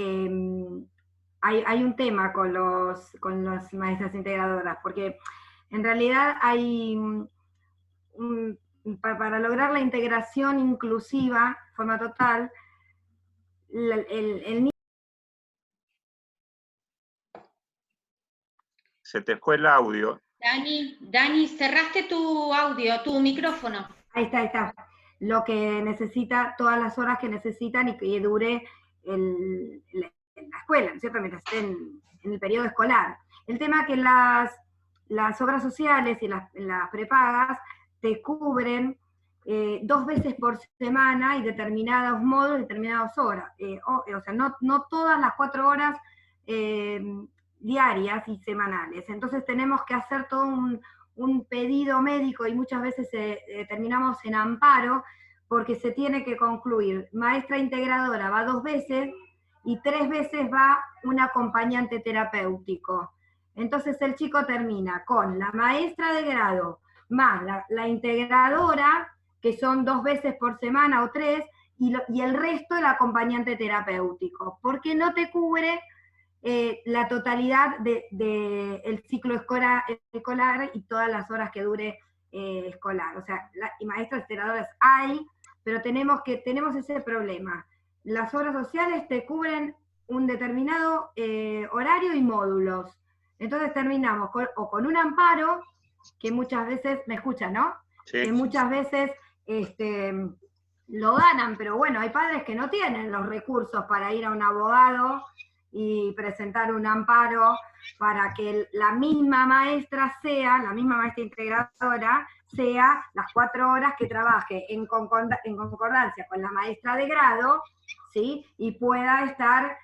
Speaker 4: hay un tema con las maestras integradoras, porque en realidad hay para lograr la integración inclusiva, de forma total, el
Speaker 7: Se te fue el audio.
Speaker 2: Dani, cerraste tu audio, tu micrófono.
Speaker 4: Ahí está. Lo que necesita, todas las horas que necesitan y que dure en la escuela, ¿no es cierto?, mientras estén en el periodo escolar. El tema que las obras sociales y las prepagas te cubren 2 veces por semana y determinados modos, determinadas horas. O sea, no todas las 4 horas diarias y semanales. Entonces tenemos que hacer todo un pedido médico y muchas veces terminamos en amparo porque se tiene que concluir. Maestra integradora va 2 veces y 3 veces va un acompañante terapéutico. Entonces el chico termina con la maestra de grado más la integradora, que son 2 veces por semana o 3, y el resto el acompañante terapéutico, porque no te cubre la totalidad del ciclo escolar y todas las horas que dure escolar. O sea, y maestras integradoras hay, pero tenemos ese problema. Las obras sociales te cubren un determinado horario y módulos. Entonces terminamos con un amparo, que muchas veces, me escuchan, ¿no?
Speaker 7: Sí.
Speaker 4: Que muchas veces lo ganan, pero bueno, hay padres que no tienen los recursos para ir a un abogado y presentar un amparo para que la misma maestra integradora, sea las 4 horas que trabaje en concordancia con la maestra de grado, ¿sí? Y pueda estar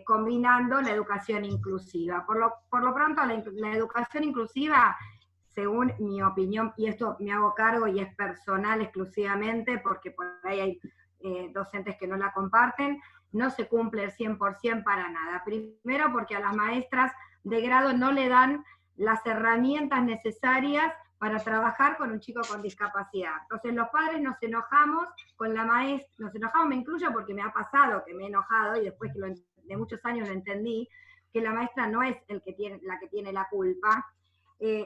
Speaker 4: combinando la educación inclusiva. Por lo pronto, la educación inclusiva, según mi opinión, y esto me hago cargo y es personal exclusivamente, porque por ahí hay docentes que no la comparten, no se cumple el 100% para nada. Primero porque a las maestras de grado no le dan las herramientas necesarias para trabajar con un chico con discapacidad. Entonces los padres nos enojamos con la maestra, nos enojamos, me incluyo porque me ha pasado que me he enojado y después que de muchos años lo entendí, que la maestra no es la que tiene la culpa.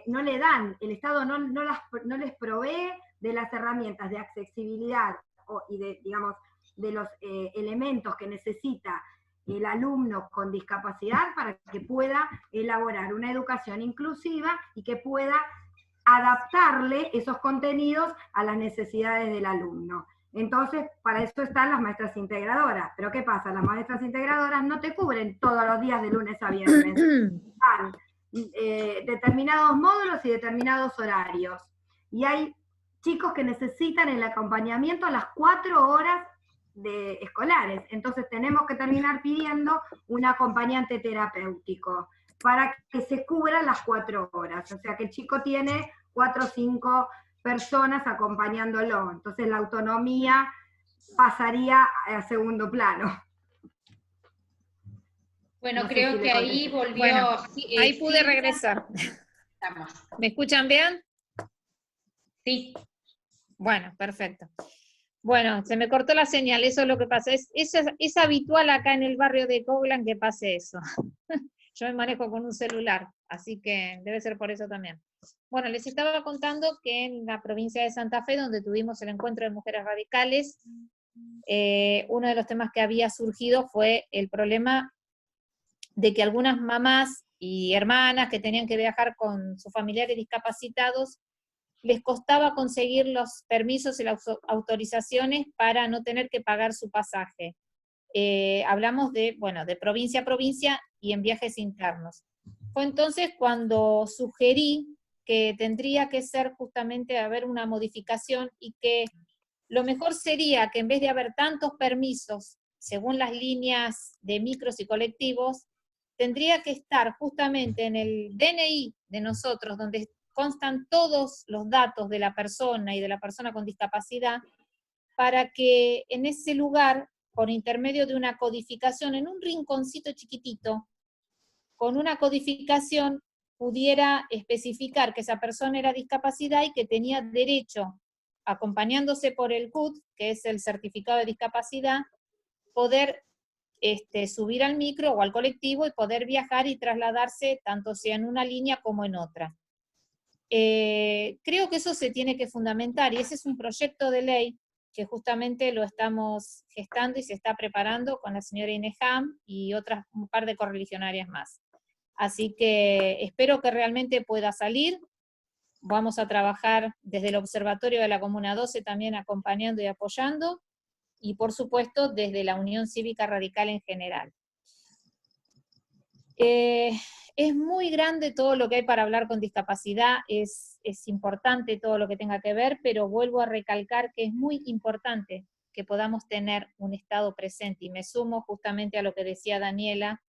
Speaker 4: No le dan, el Estado no les provee de las herramientas de accesibilidad y de los elementos que necesita el alumno con discapacidad para que pueda elaborar una educación inclusiva y que pueda adaptarle esos contenidos a las necesidades del alumno. Entonces, para eso están las maestras integradoras. Pero ¿qué pasa? Las maestras integradoras no te cubren todos los días de lunes a viernes. Dan determinados módulos y determinados horarios. Y hay chicos que necesitan el acompañamiento a las 4 horas escolares. Entonces tenemos que terminar pidiendo un acompañante terapéutico para que se cubran las 4 horas. O sea que el chico tiene 4 o 5 personas acompañándolo. Entonces la autonomía pasaría a segundo plano.
Speaker 2: Bueno,
Speaker 4: No sé
Speaker 2: creo
Speaker 4: si
Speaker 2: que
Speaker 4: le
Speaker 2: ahí
Speaker 4: contesté.
Speaker 2: volvió.
Speaker 5: Bueno, ahí pude
Speaker 2: Silvia.
Speaker 5: regresar.
Speaker 2: Estamos.
Speaker 5: ¿Me escuchan bien?
Speaker 2: Sí.
Speaker 5: Bueno, perfecto. Bueno, se me cortó la señal, eso es lo que pasa. Es habitual acá en el barrio de Coglan que pase eso. Yo me manejo con un celular, así que debe ser por eso también. Bueno, les estaba contando que en la provincia de Santa Fe, donde tuvimos el encuentro de mujeres radicales, uno de los temas que había surgido fue el problema de que algunas mamás y hermanas que tenían que viajar con sus familiares discapacitados, les costaba conseguir los permisos y las autorizaciones para no tener que pagar su pasaje. Hablamos de provincia a provincia y en viajes internos. Fue entonces cuando sugerí que tendría que ser justamente haber una modificación y que lo mejor sería que en vez de haber tantos permisos, según las líneas de micros y colectivos, tendría que estar justamente en el DNI de nosotros, donde constan todos los datos de la persona y de la persona con discapacidad, para que en ese lugar, por intermedio de una codificación, en un rinconcito chiquitito, con una codificación pudiera especificar que esa persona era discapacidad y que tenía derecho, acompañándose por el CUT, que es el certificado de discapacidad, poder subir al micro o al colectivo y poder viajar y trasladarse tanto sea en una línea como en otra. Creo que eso se tiene que fundamentar, y ese es un proyecto de ley que justamente lo estamos gestando y se está preparando con la señora Inés Ham y un par de correligionarias más. Así que espero que realmente pueda salir. Vamos a trabajar desde el Observatorio de la Comuna 12 también acompañando y apoyando, y por supuesto desde la Unión Cívica Radical en general. Es muy grande todo lo que hay para hablar con discapacidad, es importante todo lo que tenga que ver, pero vuelvo a recalcar que es muy importante que podamos tener un Estado presente, y me sumo justamente a lo que decía Daniela,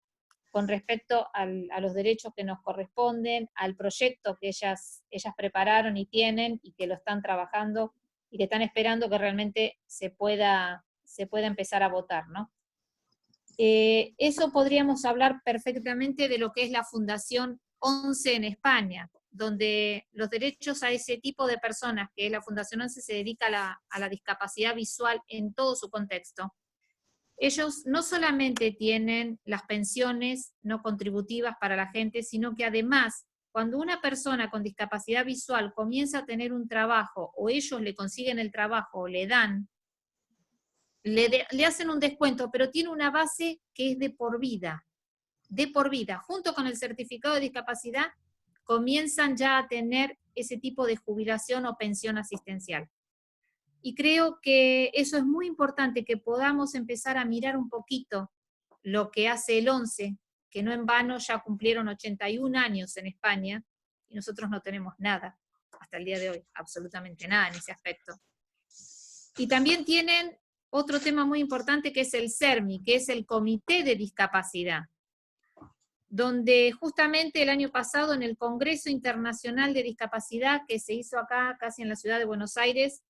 Speaker 5: con respecto a los derechos que nos corresponden, al proyecto que ellas prepararon y tienen, y que lo están trabajando, y que están esperando que realmente se pueda empezar a votar, ¿no? Eso podríamos hablar perfectamente de lo que es la Fundación 11 en España, donde los derechos a ese tipo de personas, que la Fundación 11 se dedica a la discapacidad visual en todo su contexto. Ellos no solamente tienen las pensiones no contributivas para la gente, sino que además, cuando una persona con discapacidad visual comienza a tener un trabajo, o ellos le consiguen el trabajo, o le dan, le hacen un descuento, pero tiene una base que es de por vida, junto con el certificado de discapacidad, comienzan ya a tener ese tipo de jubilación o pensión asistencial. Y creo que eso es muy importante, que podamos empezar a mirar un poquito lo que hace el 11, que no en vano ya cumplieron 81 años en España, y nosotros no tenemos nada, hasta el día de hoy, absolutamente nada en ese aspecto. Y también tienen otro tema muy importante, que es el CERMI, que es el Comité de Discapacidad, donde justamente el año pasado en el Congreso Internacional de Discapacidad, que se hizo acá casi en la ciudad de Buenos Aires,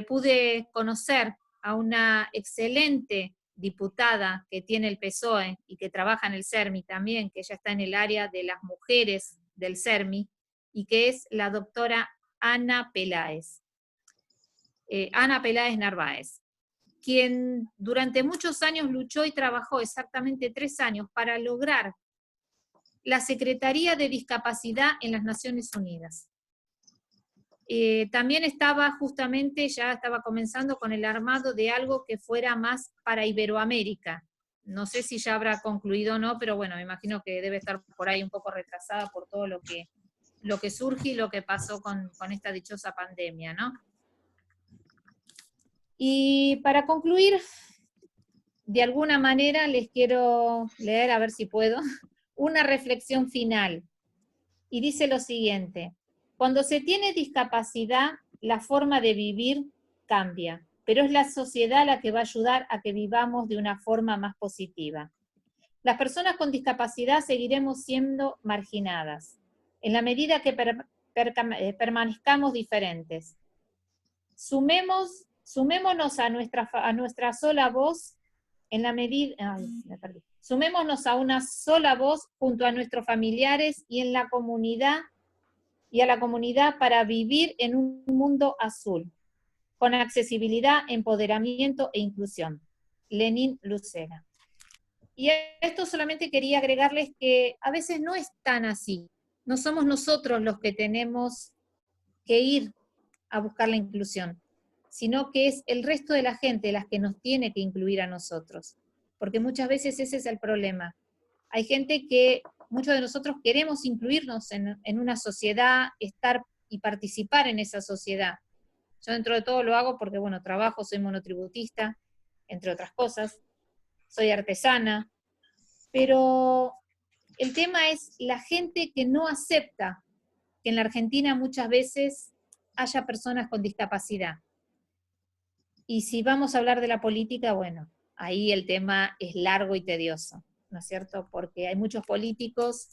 Speaker 5: pude conocer a una excelente diputada que tiene el PSOE y que trabaja en el CERMI también, que ella está en el área de las mujeres del CERMI, y que es la doctora Ana Peláez. Ana Peláez Narváez, quien durante muchos años luchó y trabajó, exactamente 3 años, para lograr la Secretaría de Discapacidad en las Naciones Unidas. También estaba justamente, ya estaba comenzando con el armado de algo que fuera más para Iberoamérica. No sé si ya habrá concluido o no, pero bueno, me imagino que debe estar por ahí un poco retrasada por todo lo que surge y lo que pasó con esta dichosa pandemia, ¿no? Y para concluir, de alguna manera les quiero leer, a ver si puedo, una reflexión final. Y dice lo siguiente: cuando se tiene discapacidad, la forma de vivir cambia, pero es la sociedad la que va a ayudar a que vivamos de una forma más positiva. Las personas con discapacidad seguiremos siendo marginadas, en la medida que permanezcamos diferentes. Sumémonos a nuestra sola voz en la medida... Sumémonos a una sola voz junto a nuestros familiares y a la comunidad para vivir en un mundo azul, con accesibilidad, empoderamiento e inclusión. Lenín Lucena. Y a esto solamente quería agregarles que a veces no es tan así. No somos nosotros los que tenemos que ir a buscar la inclusión, sino que es el resto de la gente las que nos tiene que incluir a nosotros. Porque muchas veces ese es el problema. Hay gente que, muchos de nosotros queremos incluirnos en una sociedad, estar y participar en esa sociedad. Yo dentro de todo lo hago porque, bueno, trabajo, soy monotributista, entre otras cosas, soy artesana, pero el tema es la gente que no acepta que en la Argentina muchas veces haya personas con discapacidad. Y si vamos a hablar de la política, bueno, ahí el tema es largo y tedioso, ¿no es cierto? Porque hay muchos políticos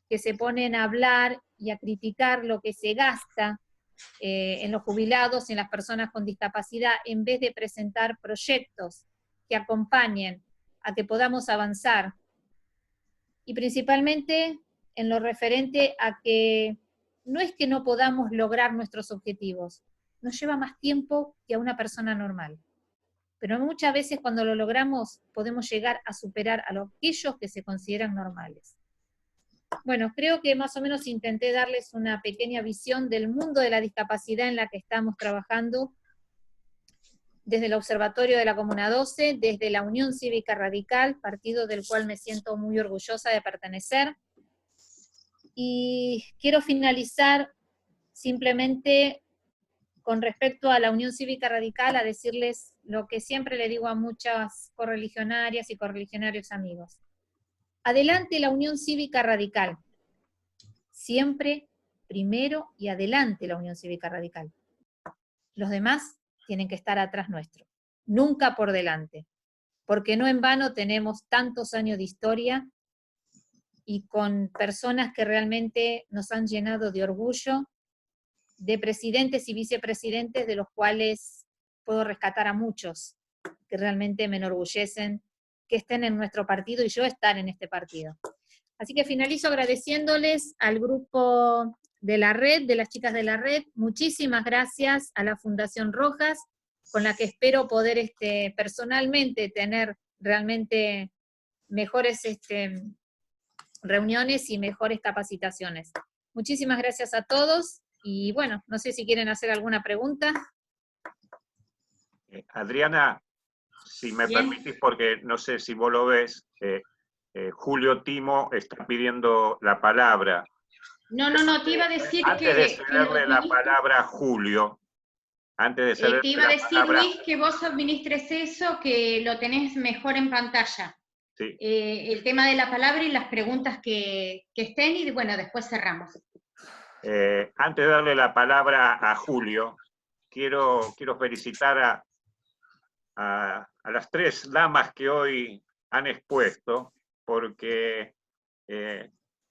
Speaker 5: que se ponen a hablar y a criticar lo que se gasta en los jubilados y en las personas con discapacidad, en vez de presentar proyectos que acompañen a que podamos avanzar. Y principalmente en lo referente a que no es que no podamos lograr nuestros objetivos, nos lleva más tiempo que a una persona normal. Pero muchas veces cuando lo logramos podemos llegar a superar a aquellos que se consideran normales. Bueno, creo que más o menos intenté darles una pequeña visión del mundo de la discapacidad en la que estamos trabajando desde el Observatorio de la Comuna 12, desde la Unión Cívica Radical, partido del cual me siento muy orgullosa de pertenecer. Y quiero finalizar simplemente con respecto a la Unión Cívica Radical, a decirles lo que siempre le digo a muchas correligionarias y correligionarios amigos. Adelante la Unión Cívica Radical. Siempre primero y adelante la Unión Cívica Radical. Los demás tienen que estar atrás nuestro, nunca por delante, porque no en vano tenemos tantos años de historia y con personas que realmente nos han llenado de orgullo, de presidentes y vicepresidentes, de los cuales puedo rescatar a muchos, que realmente me enorgullecen que estén en nuestro partido y yo estar en este partido. Así que finalizo agradeciéndoles al grupo de la red, de las chicas de la red, muchísimas gracias a la Fundación Rojas, con la que espero poder personalmente tener realmente mejores reuniones y mejores capacitaciones. Muchísimas gracias a todos, y bueno, no sé si quieren hacer alguna pregunta.
Speaker 7: Adriana, si me permitís, porque no sé si vos lo ves, Julio Timo está pidiendo la palabra.
Speaker 2: No, te iba a decir
Speaker 7: antes de cederle la palabra a Julio,
Speaker 2: te iba a decir, Luis, que vos administres eso, que lo tenés mejor en pantalla.
Speaker 7: Sí.
Speaker 2: El tema de la palabra y las preguntas que estén, y bueno, después cerramos.
Speaker 7: Antes de darle la palabra a Julio, quiero felicitar a las tres damas que hoy han expuesto, porque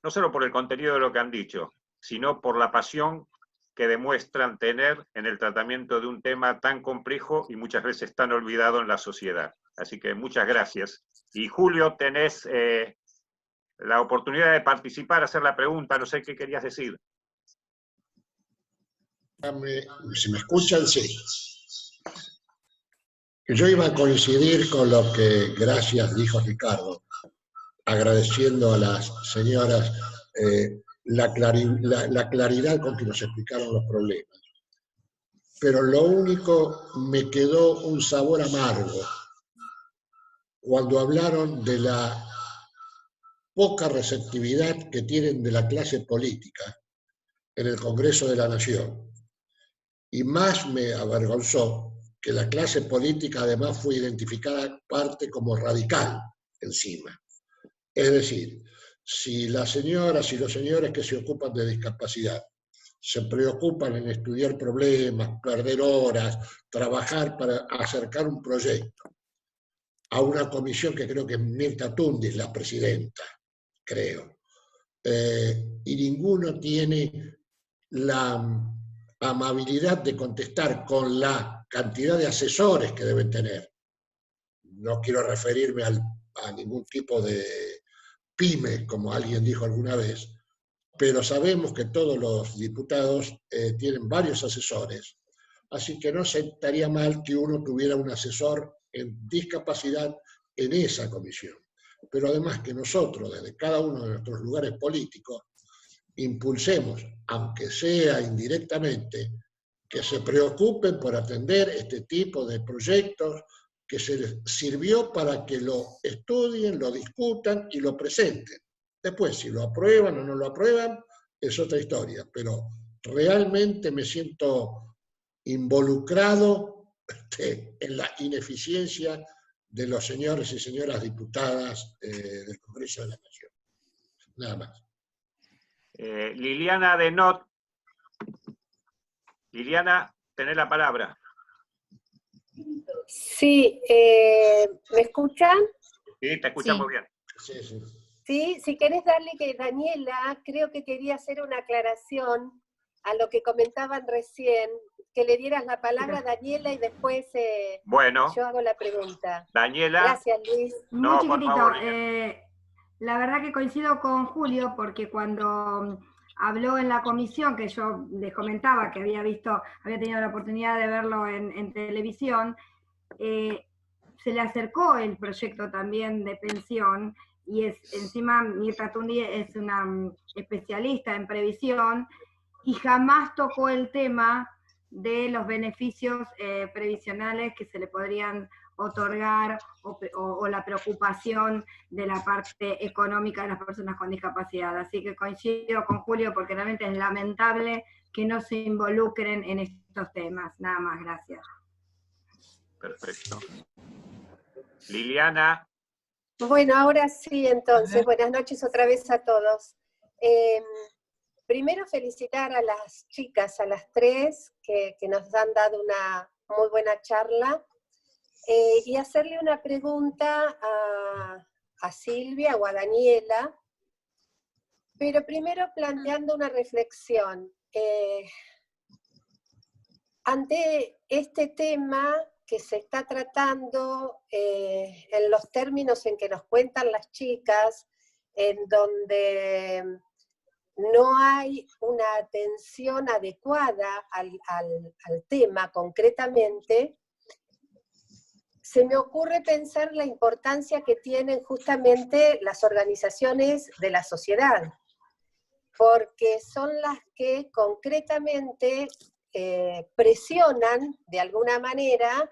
Speaker 7: no solo por el contenido de lo que han dicho, sino por la pasión que demuestran tener en el tratamiento de un tema tan complejo y muchas veces tan olvidado en la sociedad. Así que muchas gracias. Y Julio, tenés la oportunidad de participar, hacer la pregunta, no sé qué querías decir.
Speaker 9: Si me escuchan, sí. Yo iba a coincidir con lo que, gracias, dijo Ricardo, agradeciendo a las señoras la claridad con que nos explicaron los problemas. Pero lo único, me quedó un sabor amargo cuando hablaron de la poca receptividad que tienen de la clase política en el Congreso de la Nación. Y más me avergonzó que la clase política además fue identificada parte como radical encima. Es decir, si las señoras y los señores que se ocupan de discapacidad se preocupan en estudiar problemas, perder horas, trabajar para acercar un proyecto a una comisión que creo que es Mirta Tundis, la presidenta, creo, y ninguno tiene la amabilidad de contestar con la cantidad de asesores que deben tener. No quiero referirme a ningún tipo de pyme, como alguien dijo alguna vez, pero sabemos que todos los diputados tienen varios asesores, así que no estaría mal que uno tuviera un asesor en discapacidad en esa comisión. Pero además que nosotros, desde cada uno de nuestros lugares políticos, impulsemos, aunque sea indirectamente, que se preocupen por atender este tipo de proyectos que se les sirvió para que lo estudien, lo discutan y lo presenten. Después, si lo aprueban o no lo aprueban, es otra historia, pero realmente me siento involucrado en la ineficiencia de los señores y señoras diputadas del Congreso de la Nación. Nada más.
Speaker 7: Liliana Denot. Liliana, tenés la palabra.
Speaker 10: Sí, ¿me escuchan?
Speaker 7: Sí, te escuchamos bien.
Speaker 9: Sí, sí.
Speaker 10: Sí, si querés darle que Daniela, creo que quería hacer una aclaración a lo que comentaban recién, que le dieras la palabra a Daniela y después
Speaker 7: bueno,
Speaker 10: yo hago la pregunta.
Speaker 7: Daniela.
Speaker 10: Gracias, Luis.
Speaker 4: Muy chiquitito. La verdad que coincido con Julio, porque cuando habló en la comisión, que yo les comentaba que había tenido la oportunidad de verlo en televisión, se le acercó el proyecto también de pensión, y encima Mirta Tundi es una especialista en previsión, y jamás tocó el tema de los beneficios previsionales que se le podrían otorgar o la preocupación de la parte económica de las personas con discapacidad. Así que coincido con Julio porque realmente es lamentable que no se involucren en estos temas. Nada más, gracias.
Speaker 7: Perfecto. Liliana.
Speaker 10: Bueno, ahora sí, entonces, buenas noches otra vez a todos. Primero felicitar a las chicas, a las tres, que nos han dado una muy buena charla, y hacerle una pregunta a Silvia o a Daniela, pero primero planteando una reflexión. Ante este tema que se está tratando en los términos en que nos cuentan las chicas, en donde no hay una atención adecuada al tema concretamente, se me ocurre pensar la importancia que tienen justamente las organizaciones de la sociedad, porque son las que concretamente presionan de alguna manera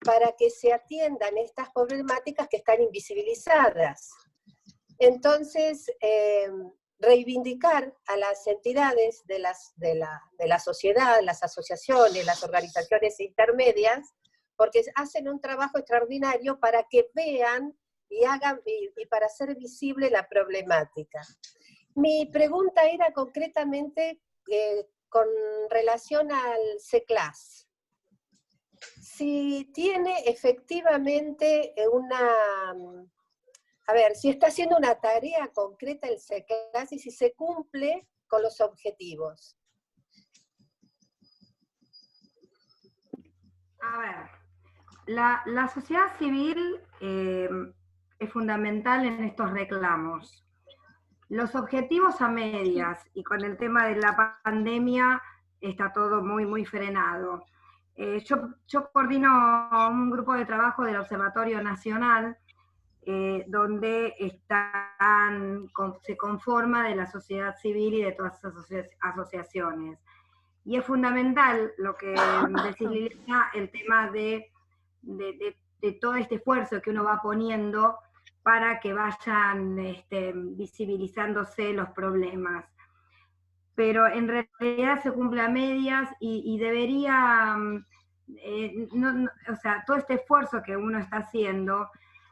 Speaker 10: para que se atiendan estas problemáticas que están invisibilizadas. Entonces, reivindicar a las entidades de la sociedad, las asociaciones, las organizaciones intermedias, porque hacen un trabajo extraordinario para que vean y para hacer visible la problemática. Mi pregunta era concretamente con relación al CECLAS. Si tiene efectivamente si está haciendo una tarea concreta el CECLAS y si se cumple con los objetivos.
Speaker 4: A ver, la sociedad civil es fundamental en estos reclamos. Los objetivos a medias, y con el tema de la pandemia está todo muy, muy frenado. Yo coordino un grupo de trabajo del Observatorio Nacional, donde se conforma de la sociedad civil y de todas esas asociaciones. Y es fundamental lo que decís, Liliana, el tema de todo este esfuerzo que uno va poniendo para que vayan visibilizándose los problemas. Pero en realidad se cumple a medias y debería, o sea, todo este esfuerzo que uno está haciendo,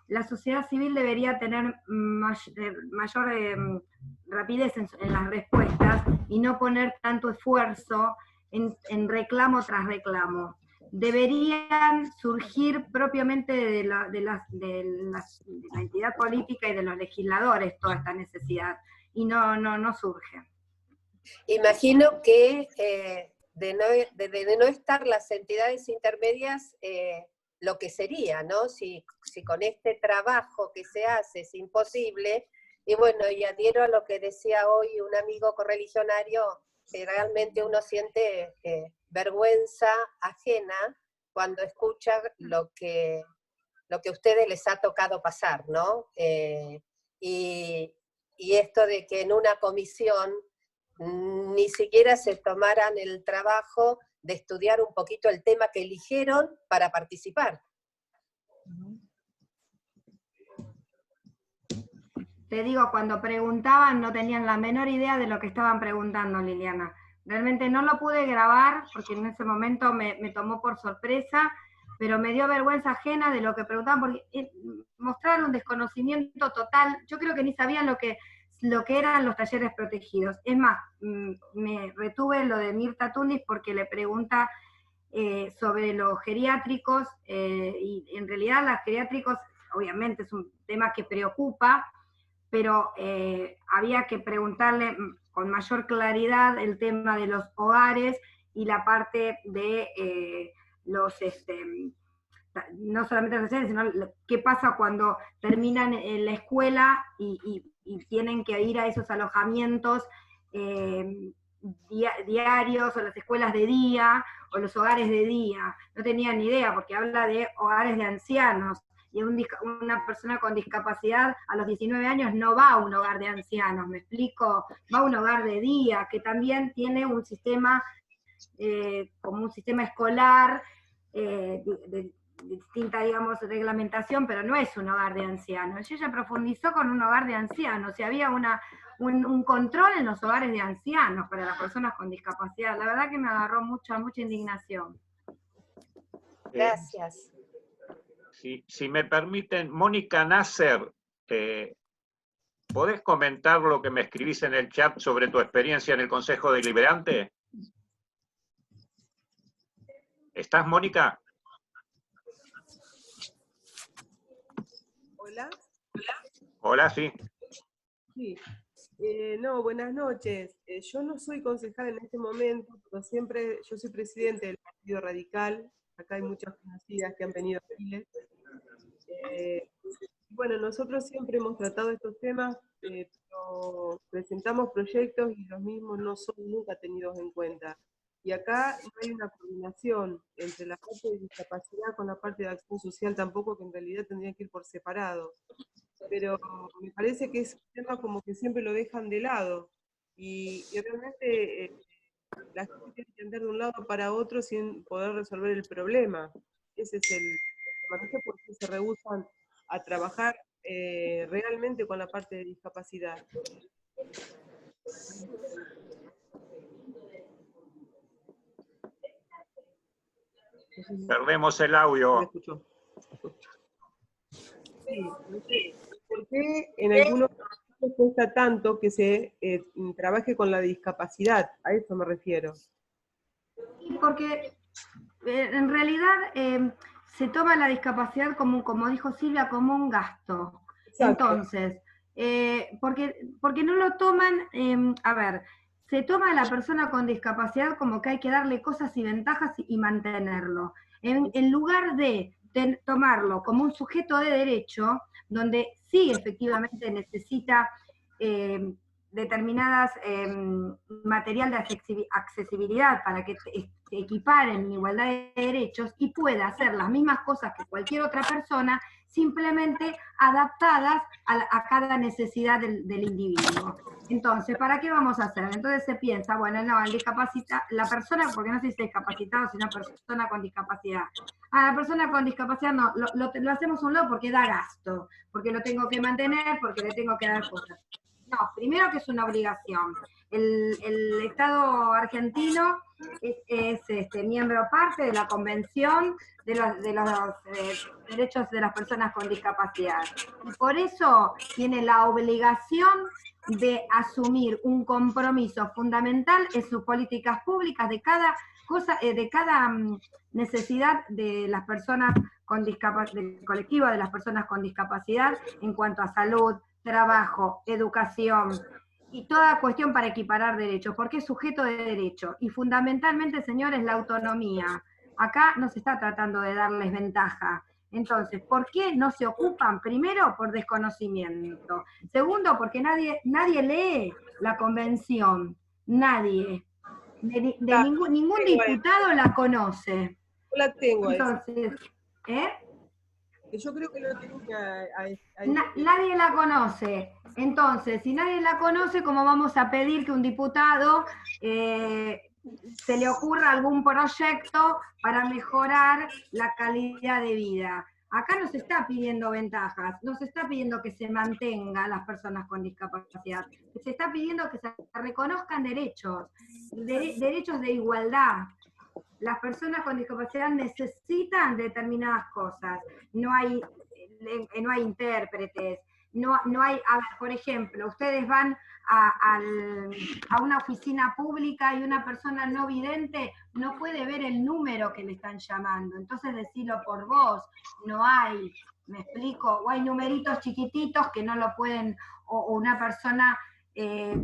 Speaker 4: la sociedad civil debería tener mayor rapidez en las respuestas y no poner tanto esfuerzo en reclamo tras reclamo. Deberían surgir propiamente de la entidad política y de los legisladores toda esta necesidad, y no surge.
Speaker 10: Imagino que de no estar las entidades intermedias, lo que sería, ¿no? Si con este trabajo que se hace es imposible, y bueno, y adhiero a lo que decía hoy un amigo correligionario, que realmente uno siente vergüenza ajena cuando escucha lo que a ustedes les ha tocado pasar, ¿no? Y esto de que en una comisión ni siquiera se tomaran el trabajo de estudiar un poquito el tema que eligieron para participar.
Speaker 4: Te digo, cuando preguntaban no tenían la menor idea de lo que estaban preguntando, Liliana. Realmente no lo pude grabar porque en ese momento me tomó por sorpresa, pero me dio vergüenza ajena de lo que preguntaban, porque mostraron un desconocimiento total. Yo creo que ni sabían lo que eran los talleres protegidos. Es más, me retuve lo de Mirta Tundis porque le pregunta sobre los geriátricos, y en realidad los geriátricos obviamente es un tema que preocupa, pero había que preguntarle con mayor claridad el tema de los hogares y la parte de no solamente los talleres, sino qué pasa cuando terminan en la escuela y tienen que ir a esos alojamientos diarios, o las escuelas de día, o los hogares de día. No tenían ni idea, porque habla de hogares de ancianos, y una persona con discapacidad a los 19 años no va a un hogar de ancianos, ¿me explico? Va a un hogar de día, que también tiene un sistema como un sistema escolar de distinta, digamos, reglamentación, pero no es un hogar de ancianos. Ella profundizó con un hogar de ancianos, y había un control en los hogares de ancianos para las personas con discapacidad. La verdad que me agarró mucha indignación.
Speaker 10: Gracias.
Speaker 7: Si me permiten, Mónica Nasser, ¿podés comentar lo que me escribís en el chat sobre tu experiencia en el Consejo Deliberante? ¿Estás, Mónica?
Speaker 11: Hola.
Speaker 7: Hola, sí.
Speaker 11: Sí. No, buenas noches. Yo no soy concejal en este momento, pero yo soy presidente del Partido Radical. Acá hay muchas conocidas que han venido a Chile. Bueno, nosotros siempre hemos tratado estos temas, pero presentamos proyectos y los mismos no son nunca tenidos en cuenta. Y acá no hay una coordinación entre la parte de discapacidad con la parte de acción social tampoco, que en realidad tendrían que ir por separado. Pero me parece que es un tema como que siempre lo dejan de lado. Y realmente la gente tiene que andar de un lado para otro sin poder resolver el problema. Ese es el problema. No sé por qué se rehúsan a trabajar realmente con la parte de discapacidad.
Speaker 7: Perdemos el audio.
Speaker 11: Sí, no sé por qué en algunos casos cuesta tanto que se trabaje con la discapacidad, a eso me refiero.
Speaker 4: Porque en realidad se toma la discapacidad como dijo Silvia, como un gasto. Exacto. Entonces, porque no lo toman, a ver, se toma a la persona con discapacidad como que hay que darle cosas y ventajas y mantenerlo. En lugar de tomarlo como un sujeto de derecho, donde sí efectivamente necesita determinadas material de accesibilidad para que se equiparen en igualdad de derechos y pueda hacer las mismas cosas que cualquier otra persona, simplemente adaptadas a cada necesidad del individuo. Entonces, ¿para qué vamos a hacer? Entonces se piensa, bueno, no, la persona, porque no se dice discapacitado, sino persona con discapacidad. A la persona con discapacidad no, lo hacemos a un lado porque da gasto, porque lo tengo que mantener, porque le tengo que dar cosas. No, primero que es una obligación. El Estado argentino es miembro parte de la Convención de los Derechos de las Personas con Discapacidad. Y por eso tiene la obligación de asumir un compromiso fundamental en sus políticas públicas de cada cosa, de cada necesidad de las personas con discapacidad, del colectivo de las personas con discapacidad en cuanto a salud, trabajo, educación y toda cuestión para equiparar derechos, porque es sujeto de derecho. Y fundamentalmente, señores, la autonomía. Acá no se está tratando de darles ventaja. Entonces, ¿por qué no se ocupan? Primero, por desconocimiento. Segundo, porque nadie lee la convención. Nadie. Ningún diputado la conoce.
Speaker 11: Yo la tengo.
Speaker 4: Entonces,
Speaker 11: yo creo que lo tenía.
Speaker 4: Nadie la conoce. Entonces, si nadie la conoce, ¿cómo vamos a pedir que un diputado se le ocurra algún proyecto para mejorar la calidad de vida? Acá no se está pidiendo ventajas, no se está pidiendo que se mantengan las personas con discapacidad, se está pidiendo que se reconozcan derechos, derechos de igualdad. Las personas con discapacidad necesitan determinadas cosas, no hay intérpretes, no hay, a ver, por ejemplo, ustedes van a una oficina pública y una persona no vidente no puede ver el número que le están llamando, entonces decirlo por voz, no hay, me explico, o hay numeritos chiquititos que no lo pueden, o una persona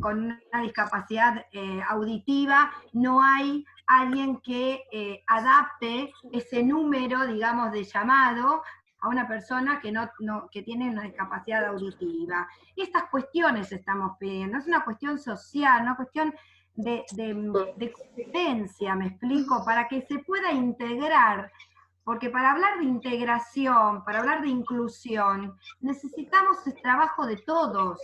Speaker 4: con una discapacidad auditiva, no hay alguien que adapte ese número, digamos, de llamado a una persona que tiene una discapacidad auditiva. Y estas cuestiones estamos pidiendo, es una cuestión social, una cuestión de competencia, me explico, para que se pueda integrar, porque para hablar de integración, para hablar de inclusión, necesitamos el trabajo de todos.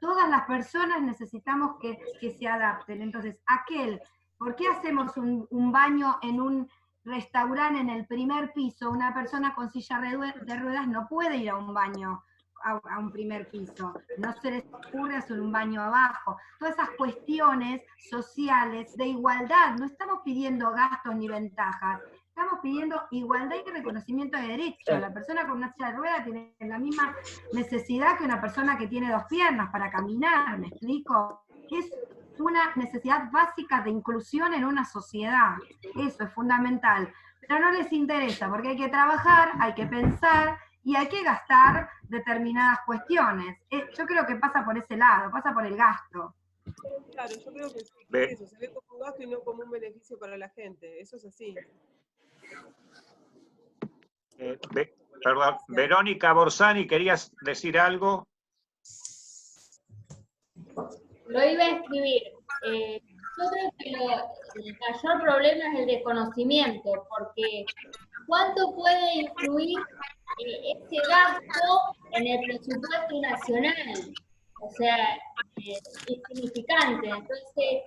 Speaker 4: Todas las personas necesitamos que se adapten. Entonces, aquel ¿Por qué hacemos un baño en un restaurante en el primer piso? Una persona con silla de ruedas no puede ir a un baño a un primer piso, no se les ocurre hacer un baño abajo. Todas esas cuestiones sociales de igualdad, no estamos pidiendo gastos ni ventajas, estamos pidiendo igualdad y reconocimiento de derechos. La persona con una silla de ruedas tiene la misma necesidad que una persona que tiene 2 piernas para caminar, ¿me explico? Es una necesidad básica de inclusión en una sociedad, eso es fundamental, pero no les interesa porque hay que trabajar, hay que pensar y hay que gastar determinadas cuestiones. Yo creo que pasa por ese lado, pasa por el gasto.
Speaker 11: Claro, yo creo que sí, que eso se ve como un gasto y no como un beneficio para la gente, eso es así.
Speaker 7: Perdón, Verónica Borsani, ¿querías decir algo?
Speaker 12: Lo iba a escribir. Yo creo que el mayor problema es el desconocimiento, porque ¿cuánto puede influir ese gasto en el presupuesto nacional? O sea, es insignificante. Entonces,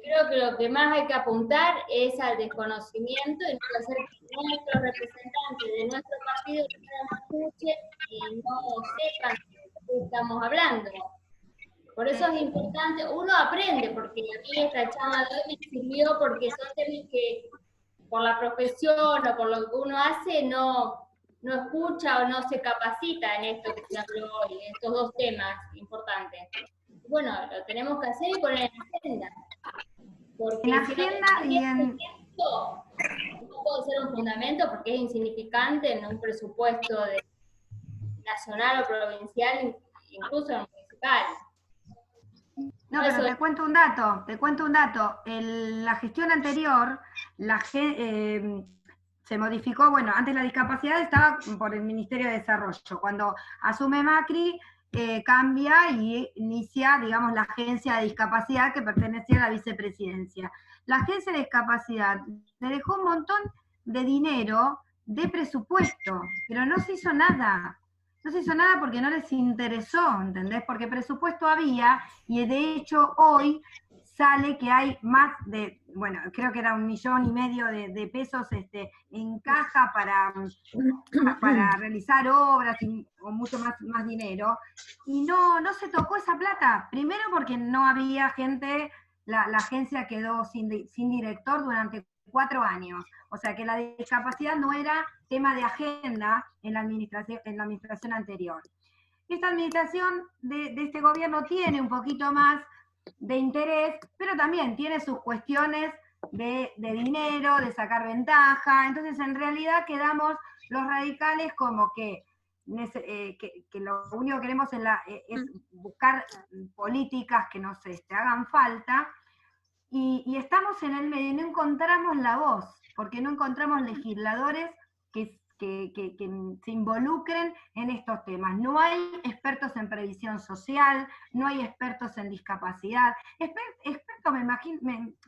Speaker 12: creo que lo que más hay que apuntar es al desconocimiento y no hacer que nuestros representantes de nuestro partido no escuchen y no sepan de qué estamos hablando. Por eso es importante, uno aprende, porque a mí esta charla de hoy me sirvió porque son temas que por la profesión o por lo que uno hace no escucha o no se capacita en esto que se habló hoy, en estos 2 temas importantes. Bueno, lo tenemos que hacer y poner en la agenda. Porque
Speaker 4: en la agenda y en...
Speaker 12: No puede ser un fundamento porque es insignificante en un presupuesto nacional o provincial, incluso en el municipal.
Speaker 4: No, pero te cuento un dato, la gestión anterior, se modificó, bueno, antes la discapacidad estaba por el Ministerio de Desarrollo, cuando asume Macri, cambia y inicia, digamos, la agencia de discapacidad que pertenecía a la vicepresidencia. La agencia de discapacidad le dejó un montón de dinero de presupuesto, pero no se hizo nada. No se hizo nada porque no les interesó, ¿entendés? Porque presupuesto había, y de hecho hoy sale que hay más de, bueno, creo que era 1,5 millones de pesos en caja para realizar obras o mucho más dinero, y no se tocó esa plata. Primero porque no había gente, la agencia quedó sin director durante 4 años. O sea que la discapacidad no era tema de agenda en la administración anterior. Esta administración de este gobierno tiene un poquito más de interés, pero también tiene sus cuestiones de dinero, de sacar ventaja. Entonces, en realidad quedamos los radicales como que lo único que queremos es buscar políticas que nos hagan falta, y estamos en el medio y no encontramos la voz, porque no encontramos legisladores que se involucren en estos temas. No hay expertos en previsión social, no hay expertos en discapacidad. Expertos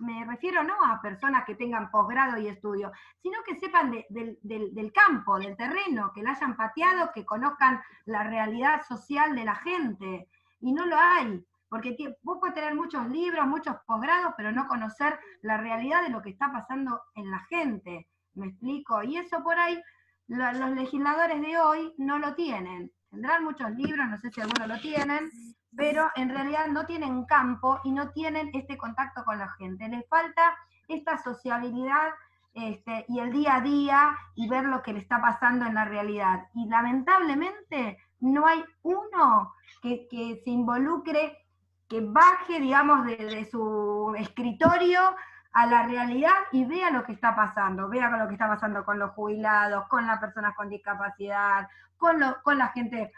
Speaker 4: me refiero no a personas que tengan posgrado y estudio, sino que sepan del campo, del terreno, que la hayan pateado, que conozcan la realidad social de la gente. Y no lo hay. Porque vos podés tener muchos libros, muchos posgrados, pero no conocer la realidad de lo que está pasando en la gente. ¿Me explico? Y eso por ahí los legisladores de hoy no lo tienen. Tendrán muchos libros, no sé si algunos lo tienen, pero en realidad no tienen campo y no tienen este contacto con la gente. Les falta esta sociabilidad y el día a día y ver lo que le está pasando en la realidad. Y lamentablemente no hay uno que se involucre, que baje, digamos, de su escritorio a la realidad y vea lo que está pasando, vea lo que está pasando con los jubilados, con las personas con discapacidad, con la gente,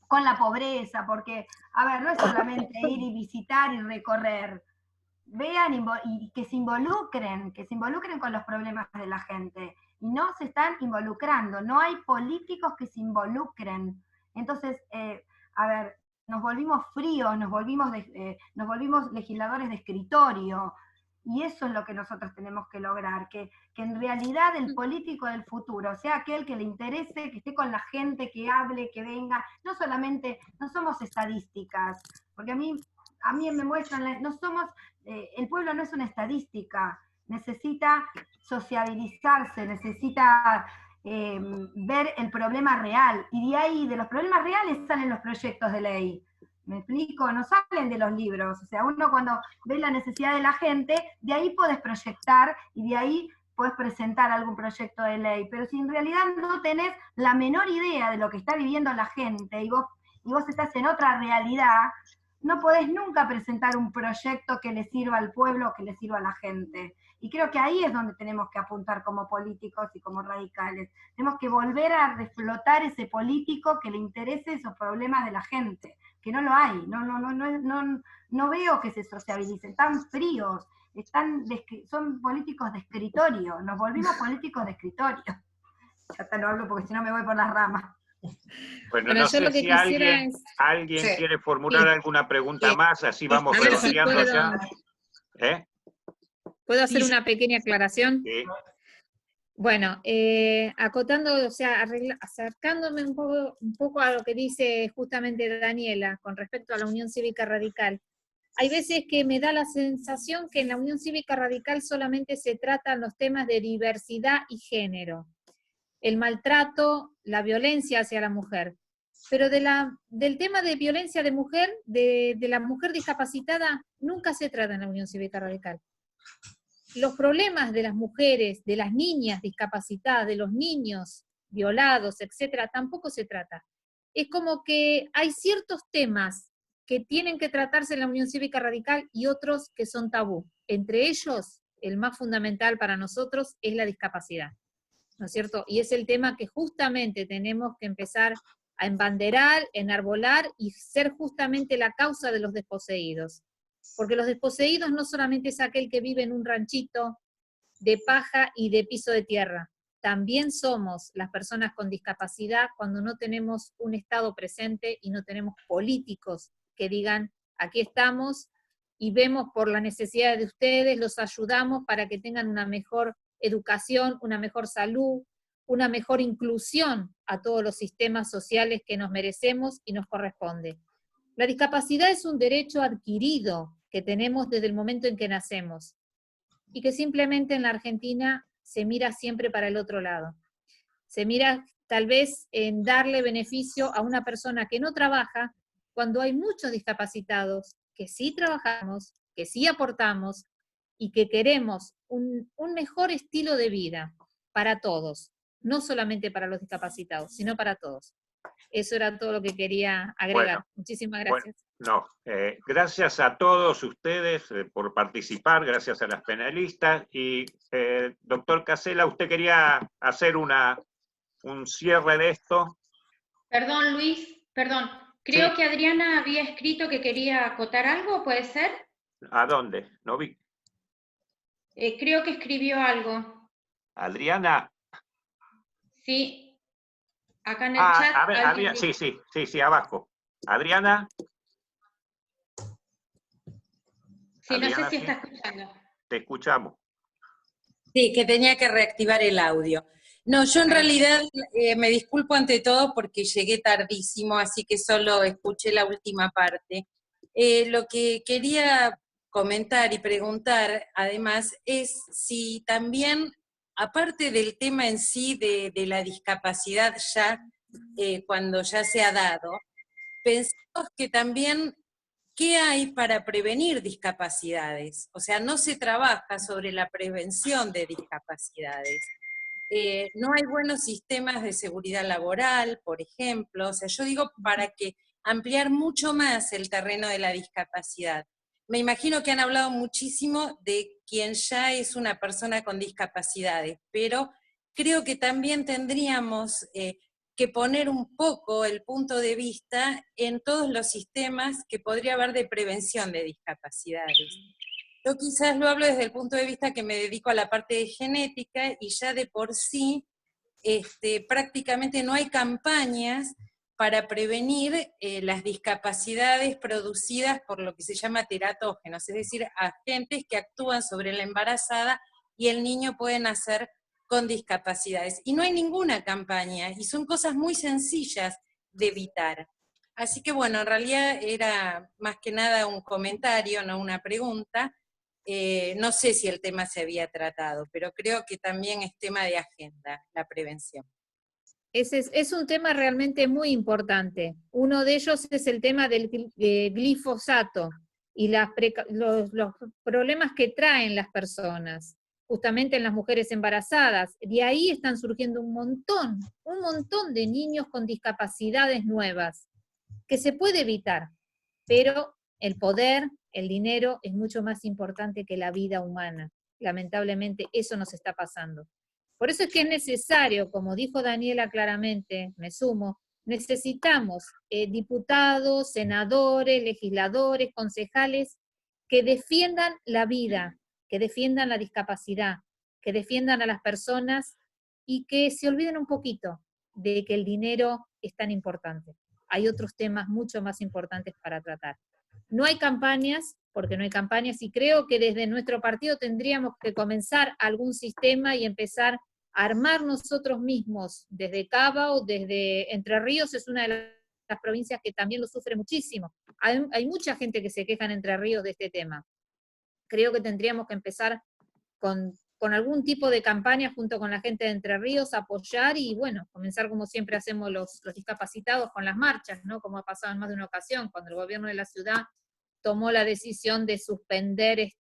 Speaker 4: con la pobreza, porque, a ver, no es solamente ir y visitar y recorrer, vean y que se involucren con los problemas de la gente, y no se están involucrando, no hay políticos que se involucren. Entonces, a ver, nos volvimos fríos, nos volvimos legisladores de escritorio, y eso es lo que nosotros tenemos que lograr, que en realidad el político del futuro sea aquel que le interese, que esté con la gente, que hable, que venga, no somos estadísticas, porque a mí a mí me muestran, no somos, el pueblo no es una estadística, necesita sociabilizarse, necesita ver el problema real, y de ahí, de los problemas reales salen los proyectos de ley. ¿Me explico? No salen de los libros, o sea, uno cuando ve la necesidad de la gente, de ahí podés proyectar, y de ahí podés presentar algún proyecto de ley, pero si en realidad no tenés la menor idea de lo que está viviendo la gente, y vos estás en otra realidad, no podés nunca presentar un proyecto que le sirva al pueblo, que le sirva a la gente. Y creo que ahí es donde tenemos que apuntar como políticos y como radicales. Tenemos que volver a reflotar ese político que le interese esos problemas de la gente, que no lo hay, no veo que se sociabilicen, están fríos, son políticos de escritorio, nos volvimos políticos de escritorio. Ya hasta no hablo porque si no me voy por las ramas.
Speaker 7: Bueno, no sé si alguien
Speaker 5: Sí.
Speaker 7: quiere formular alguna pregunta más, así vamos
Speaker 5: A ver si
Speaker 7: redondeando ya.
Speaker 5: ¿Puedo hacer una pequeña aclaración?
Speaker 7: Sí.
Speaker 5: Bueno, acotando, o sea, acercándome un poco a lo que dice justamente Daniela con respecto a la Unión Cívica Radical. Hay veces que me da la sensación que en la Unión Cívica Radical solamente se tratan los temas de diversidad y género, el maltrato, la violencia hacia la mujer. Pero del tema de violencia de mujer, de la mujer discapacitada, nunca se trata en la Unión Cívica Radical. Los problemas de las mujeres, de las niñas discapacitadas, de los niños violados, etcétera, tampoco se trata. Es como que hay ciertos temas que tienen que tratarse en la Unión Cívica Radical y otros que son tabú. Entre ellos, el más fundamental para nosotros es la discapacidad, ¿no es cierto? Y es el tema que justamente tenemos que empezar a embanderar, enarbolar y ser justamente la causa de los desposeídos. Porque los desposeídos no solamente es aquel que vive en un ranchito de paja y de piso de tierra, también somos las personas con discapacidad cuando no tenemos un Estado presente y no tenemos políticos que digan, aquí estamos y vemos por las necesidades de ustedes, los ayudamos para que tengan una mejor educación, una mejor salud, una mejor inclusión a todos los sistemas sociales que nos merecemos y nos corresponde. La discapacidad es un derecho adquirido que tenemos desde el momento en que nacemos y que simplemente en la Argentina se mira siempre para el otro lado. Se mira tal vez en darle beneficio a una persona que no trabaja cuando hay muchos discapacitados que sí trabajamos, que sí aportamos y que queremos un mejor estilo de vida para todos, no solamente para los discapacitados, sino para todos. Eso era todo lo que quería agregar.
Speaker 7: Bueno,
Speaker 5: muchísimas gracias.
Speaker 7: Gracias a todos ustedes por participar, gracias a las panelistas. Y doctor Casella, ¿usted quería hacer un cierre de esto?
Speaker 2: Perdón, Luis, perdón. Creo
Speaker 7: Sí.
Speaker 2: que Adriana había escrito que quería acotar algo, ¿puede ser?
Speaker 7: ¿A dónde? No vi.
Speaker 2: Creo que escribió algo.
Speaker 7: Adriana.
Speaker 2: Sí. Acá en el chat.
Speaker 7: A ver,
Speaker 2: alguien
Speaker 7: sí, abajo. Adriana.
Speaker 2: Sí, no sé
Speaker 7: Adriana,
Speaker 2: si
Speaker 7: sí.
Speaker 2: está escuchando.
Speaker 7: Te escuchamos.
Speaker 13: Sí, que tenía que reactivar el audio. No, yo en realidad me disculpo ante todo porque llegué tardísimo, así que solo escuché la última parte. Lo que quería comentar y preguntar, además, es si también, aparte del tema en sí de la discapacidad ya, cuando ya se ha dado, pensamos que también, ¿qué hay para prevenir discapacidades? O sea, no se trabaja sobre la prevención de discapacidades. No hay buenos sistemas de seguridad laboral, por ejemplo. O sea, yo digo para que ampliar mucho más el terreno de la discapacidad. Me imagino que han hablado muchísimo de quien ya es una persona con discapacidades, pero creo que también tendríamos que poner un poco el punto de vista en todos los sistemas que podría haber de prevención de discapacidades. Yo quizás lo hablo desde el punto de vista que me dedico a la parte de genética y ya de por sí prácticamente no hay campañas para prevenir las discapacidades producidas por lo que se llama teratógenos, es decir, agentes que actúan sobre la embarazada y el niño puede nacer con discapacidades. Y no hay ninguna campaña, y son cosas muy sencillas de evitar. Así que bueno, en realidad era más que nada un comentario, no una pregunta. No sé si el tema se había tratado, pero creo que también es tema de agenda, la prevención.
Speaker 5: Es un tema realmente muy importante. Uno de ellos es el tema del glifosato y los problemas que traen las personas, justamente en las mujeres embarazadas. De ahí están surgiendo un montón de niños con discapacidades nuevas, que se puede evitar, pero el poder, el dinero, es mucho más importante que la vida humana. Lamentablemente eso nos está pasando. Por eso es que es necesario, como dijo Daniela claramente, me sumo, necesitamos diputados, senadores, legisladores, concejales, que defiendan la vida, que defiendan la discapacidad, que defiendan a las personas y que se olviden un poquito de que el dinero es tan importante. Hay otros temas mucho más importantes para tratar. No hay campañas, porque no hay campañas, y creo que desde nuestro partido tendríamos que comenzar algún sistema y empezar a armar nosotros mismos, desde Cava o desde Entre Ríos, es una de las provincias que también lo sufre muchísimo. Hay mucha gente que se queja en Entre Ríos de este tema. Creo que tendríamos que empezar con algún tipo de campaña junto con la gente de Entre Ríos, apoyar y, bueno, comenzar como siempre hacemos los discapacitados con las marchas, ¿no? Como ha pasado en más de una ocasión, cuando el gobierno de la ciudad tomó la decisión de suspender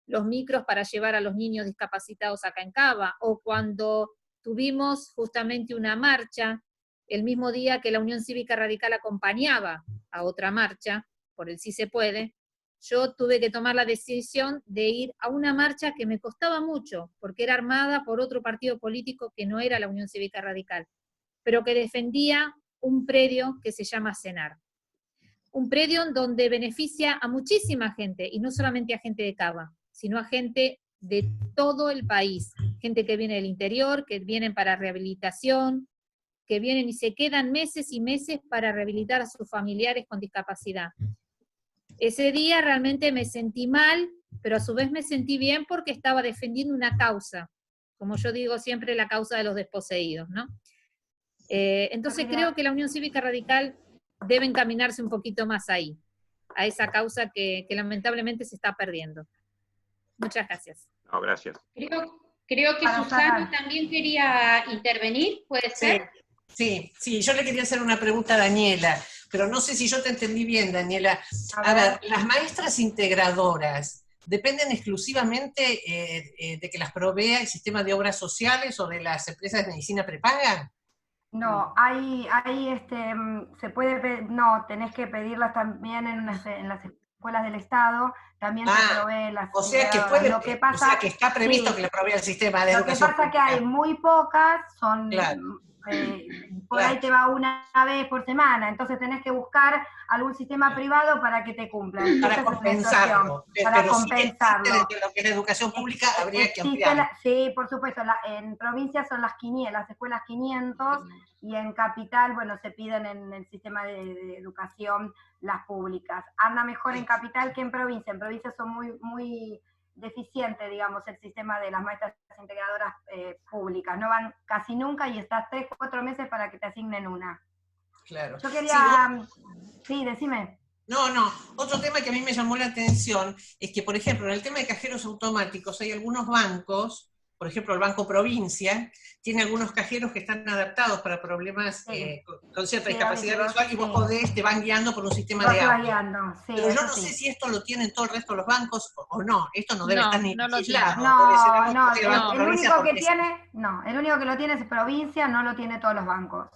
Speaker 5: los micros para llevar a los niños discapacitados acá en Cava, o cuando tuvimos justamente una marcha, el mismo día que la Unión Cívica Radical acompañaba a otra marcha, por el Sí se puede, yo tuve que tomar la decisión de ir a una marcha que me costaba mucho, porque era armada por otro partido político que no era la Unión Cívica Radical, pero que defendía un predio que se llama CENAR. Un predio donde beneficia a muchísima gente, y no solamente a gente de Cava, sino a gente de todo el país, gente que viene del interior, que vienen para rehabilitación, que vienen y se quedan meses y meses para rehabilitar a sus familiares con discapacidad. Ese día realmente me sentí mal, pero a su vez me sentí bien porque estaba defendiendo una causa, como yo digo siempre, la causa de los desposeídos, ¿no? Entonces creo que la Unión Cívica Radical debe encaminarse un poquito más ahí, a esa causa que lamentablemente se está perdiendo. Muchas gracias.
Speaker 7: No, gracias.
Speaker 2: Creo que Susana también quería intervenir, ¿puede ser?
Speaker 6: Sí, yo le quería hacer una pregunta a Daniela, pero no sé si yo te entendí bien, Daniela. A ver, las maestras integradoras, ¿dependen exclusivamente de que las provea el sistema de obras sociales o de las empresas de medicina prepaga?
Speaker 4: No, se puede, tenés que pedirlas también en las escuelas del Estado, también te provee las
Speaker 6: o sea que
Speaker 4: integradoras. Lo que pasa,
Speaker 6: o sea que está previsto que le provea el sistema de educación.
Speaker 4: Lo que pasa es que hay muy pocas, son por ahí te va una vez por semana, entonces tenés que buscar algún sistema privado para que te cumpla.
Speaker 6: Para compensarlo.
Speaker 4: Para compensarlo.
Speaker 6: Sí, dentro de lo que es la educación pública habría que ampliar.
Speaker 4: Sí, por supuesto, en provincias son las escuelas 500, y en capital, bueno, se piden en el sistema de educación las públicas. Anda mejor en capital que en provincia. En provincia son muy deficiente, digamos, el sistema de las maestras integradoras públicas. No van casi nunca y estás 3 o 4 meses para que te asignen una.
Speaker 6: Claro.
Speaker 4: Yo quería... Sí, decime.
Speaker 6: No, otro tema que a mí me llamó la atención es que, por ejemplo, en el tema de cajeros automáticos hay algunos bancos, por ejemplo el Banco Provincia, tiene algunos cajeros que están adaptados para problemas con cierta discapacidad visual y vos te van guiando por un sistema de audio. Pero yo no sé si esto lo tienen todo el resto de los bancos o no. Esto no debe estar ni legislado.
Speaker 4: El único que tiene, el único que lo tiene es Provincia, no lo tiene todos los bancos.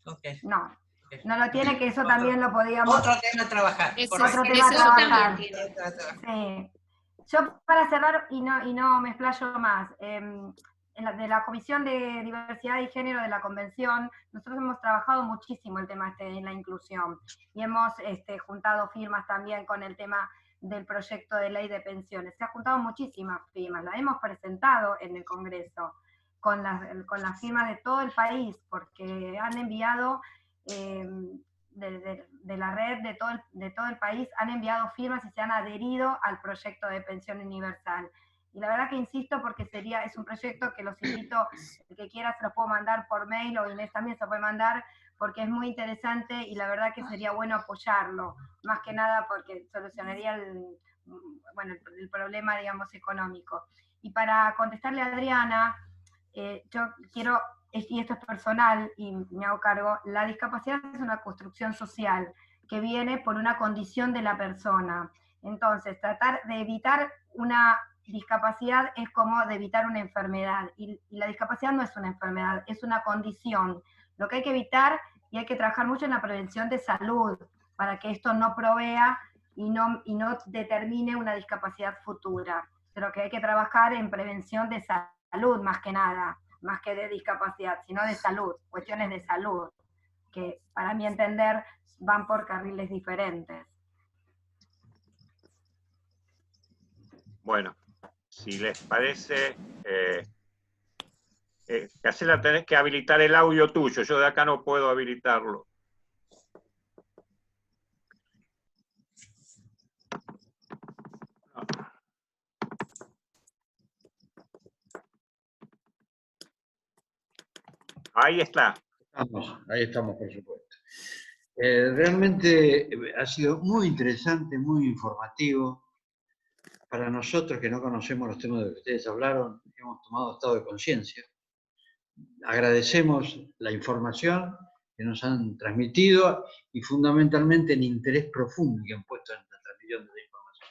Speaker 6: Okay.
Speaker 4: No lo tiene, que eso también lo podíamos...
Speaker 6: Otro tema a trabajar.
Speaker 4: Otro tema a trabajar. Sí. Yo, para cerrar, y no me explayo más, de la Comisión de Diversidad y Género de la Convención, nosotros hemos trabajado muchísimo el tema de la inclusión, y hemos juntado firmas también con el tema del proyecto de ley de pensiones. Se han juntado muchísimas firmas, la hemos presentado en el Congreso, con las firmas de todo el país, porque han enviado... de la red de todo el país han enviado firmas y se han adherido al proyecto de pensión universal. Y la verdad que insisto porque es un proyecto que los invito, el que quiera se los puedo mandar por mail, o Inés también se puede mandar, porque es muy interesante y la verdad que sería bueno apoyarlo, más que nada porque solucionaría el problema, digamos, económico. Y para contestarle a Adriana, yo quiero, y esto es personal y me hago cargo, la discapacidad es una construcción social que viene por una condición de la persona. Entonces, tratar de evitar una discapacidad es como de evitar una enfermedad, y la discapacidad no es una enfermedad, es una condición. Lo que hay que evitar, y hay que trabajar mucho en la prevención de salud, para que esto no provea y no determine una discapacidad futura. Pero que hay que trabajar en prevención de salud más que nada, más que de discapacidad, sino de salud, cuestiones de salud, que para mi entender van por carriles diferentes.
Speaker 7: Bueno, si les parece, Cacela, tenés que habilitar el audio tuyo, yo de acá no puedo habilitarlo. Ahí está.
Speaker 1: Ahí estamos, por supuesto. Realmente ha sido muy interesante, muy informativo. Para nosotros que no conocemos los temas de los que ustedes hablaron, hemos tomado estado de conciencia. Agradecemos la información que nos han transmitido y fundamentalmente el interés profundo que han puesto en la transmisión de la información.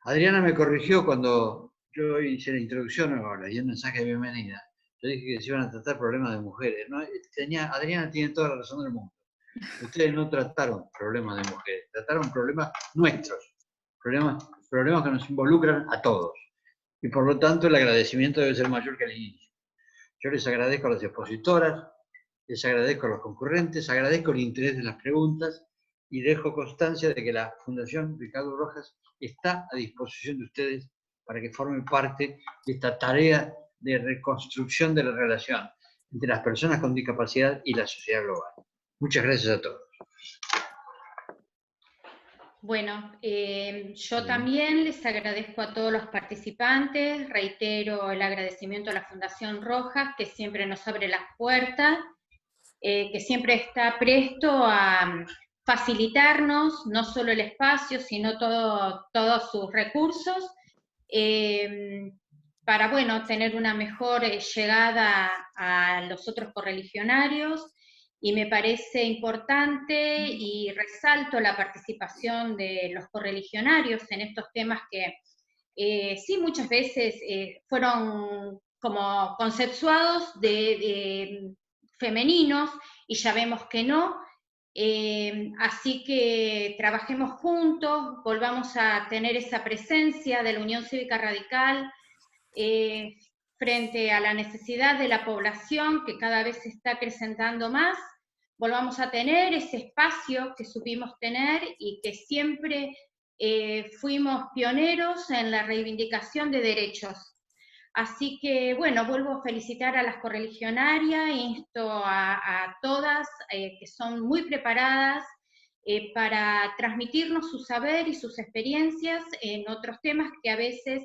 Speaker 1: Adriana me corrigió cuando yo hice la introducción o le di un mensaje de bienvenida. Yo dije que se iban a tratar problemas de mujeres, ¿no? Adriana tiene toda la razón del mundo. Ustedes no trataron problemas de mujeres, trataron problemas nuestros, problemas que nos involucran a todos. Y por lo tanto el agradecimiento debe ser mayor que el inicio. Yo les agradezco a las expositoras, les agradezco a los concurrentes, agradezco el interés de las preguntas y dejo constancia de que la Fundación Ricardo Rojas está a disposición de ustedes para que formen parte de esta tarea de reconstrucción de la relación entre las personas con discapacidad y la sociedad global. Muchas gracias a todos.
Speaker 2: Bueno, yo también les agradezco a todos los participantes, reitero el agradecimiento a la Fundación Rojas, que siempre nos abre las puertas, que siempre está presto a facilitarnos no solo el espacio, sino todos sus recursos, para, bueno, tener una mejor llegada a los otros correligionarios. Y me parece importante y resalto la participación de los correligionarios en estos temas que sí muchas veces fueron como conceptuados de femeninos y ya vemos que no. Así que trabajemos juntos, volvamos a tener esa presencia de la Unión Cívica Radical frente a la necesidad de la población que cada vez se está acrecentando más. Volvamos a tener ese espacio que supimos tener y que siempre fuimos pioneros en la reivindicación de derechos. Así que, bueno, vuelvo a felicitar a las correligionarias, insto a todas que son muy preparadas para transmitirnos su saber y sus experiencias en otros temas que a veces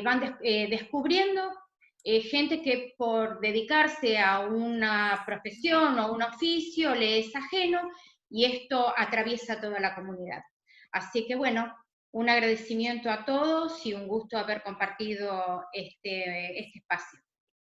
Speaker 2: van descubriendo. Gente que por dedicarse a una profesión o un oficio le es ajeno, y esto atraviesa toda la comunidad. Así que bueno, un agradecimiento a todos y un gusto haber compartido este espacio.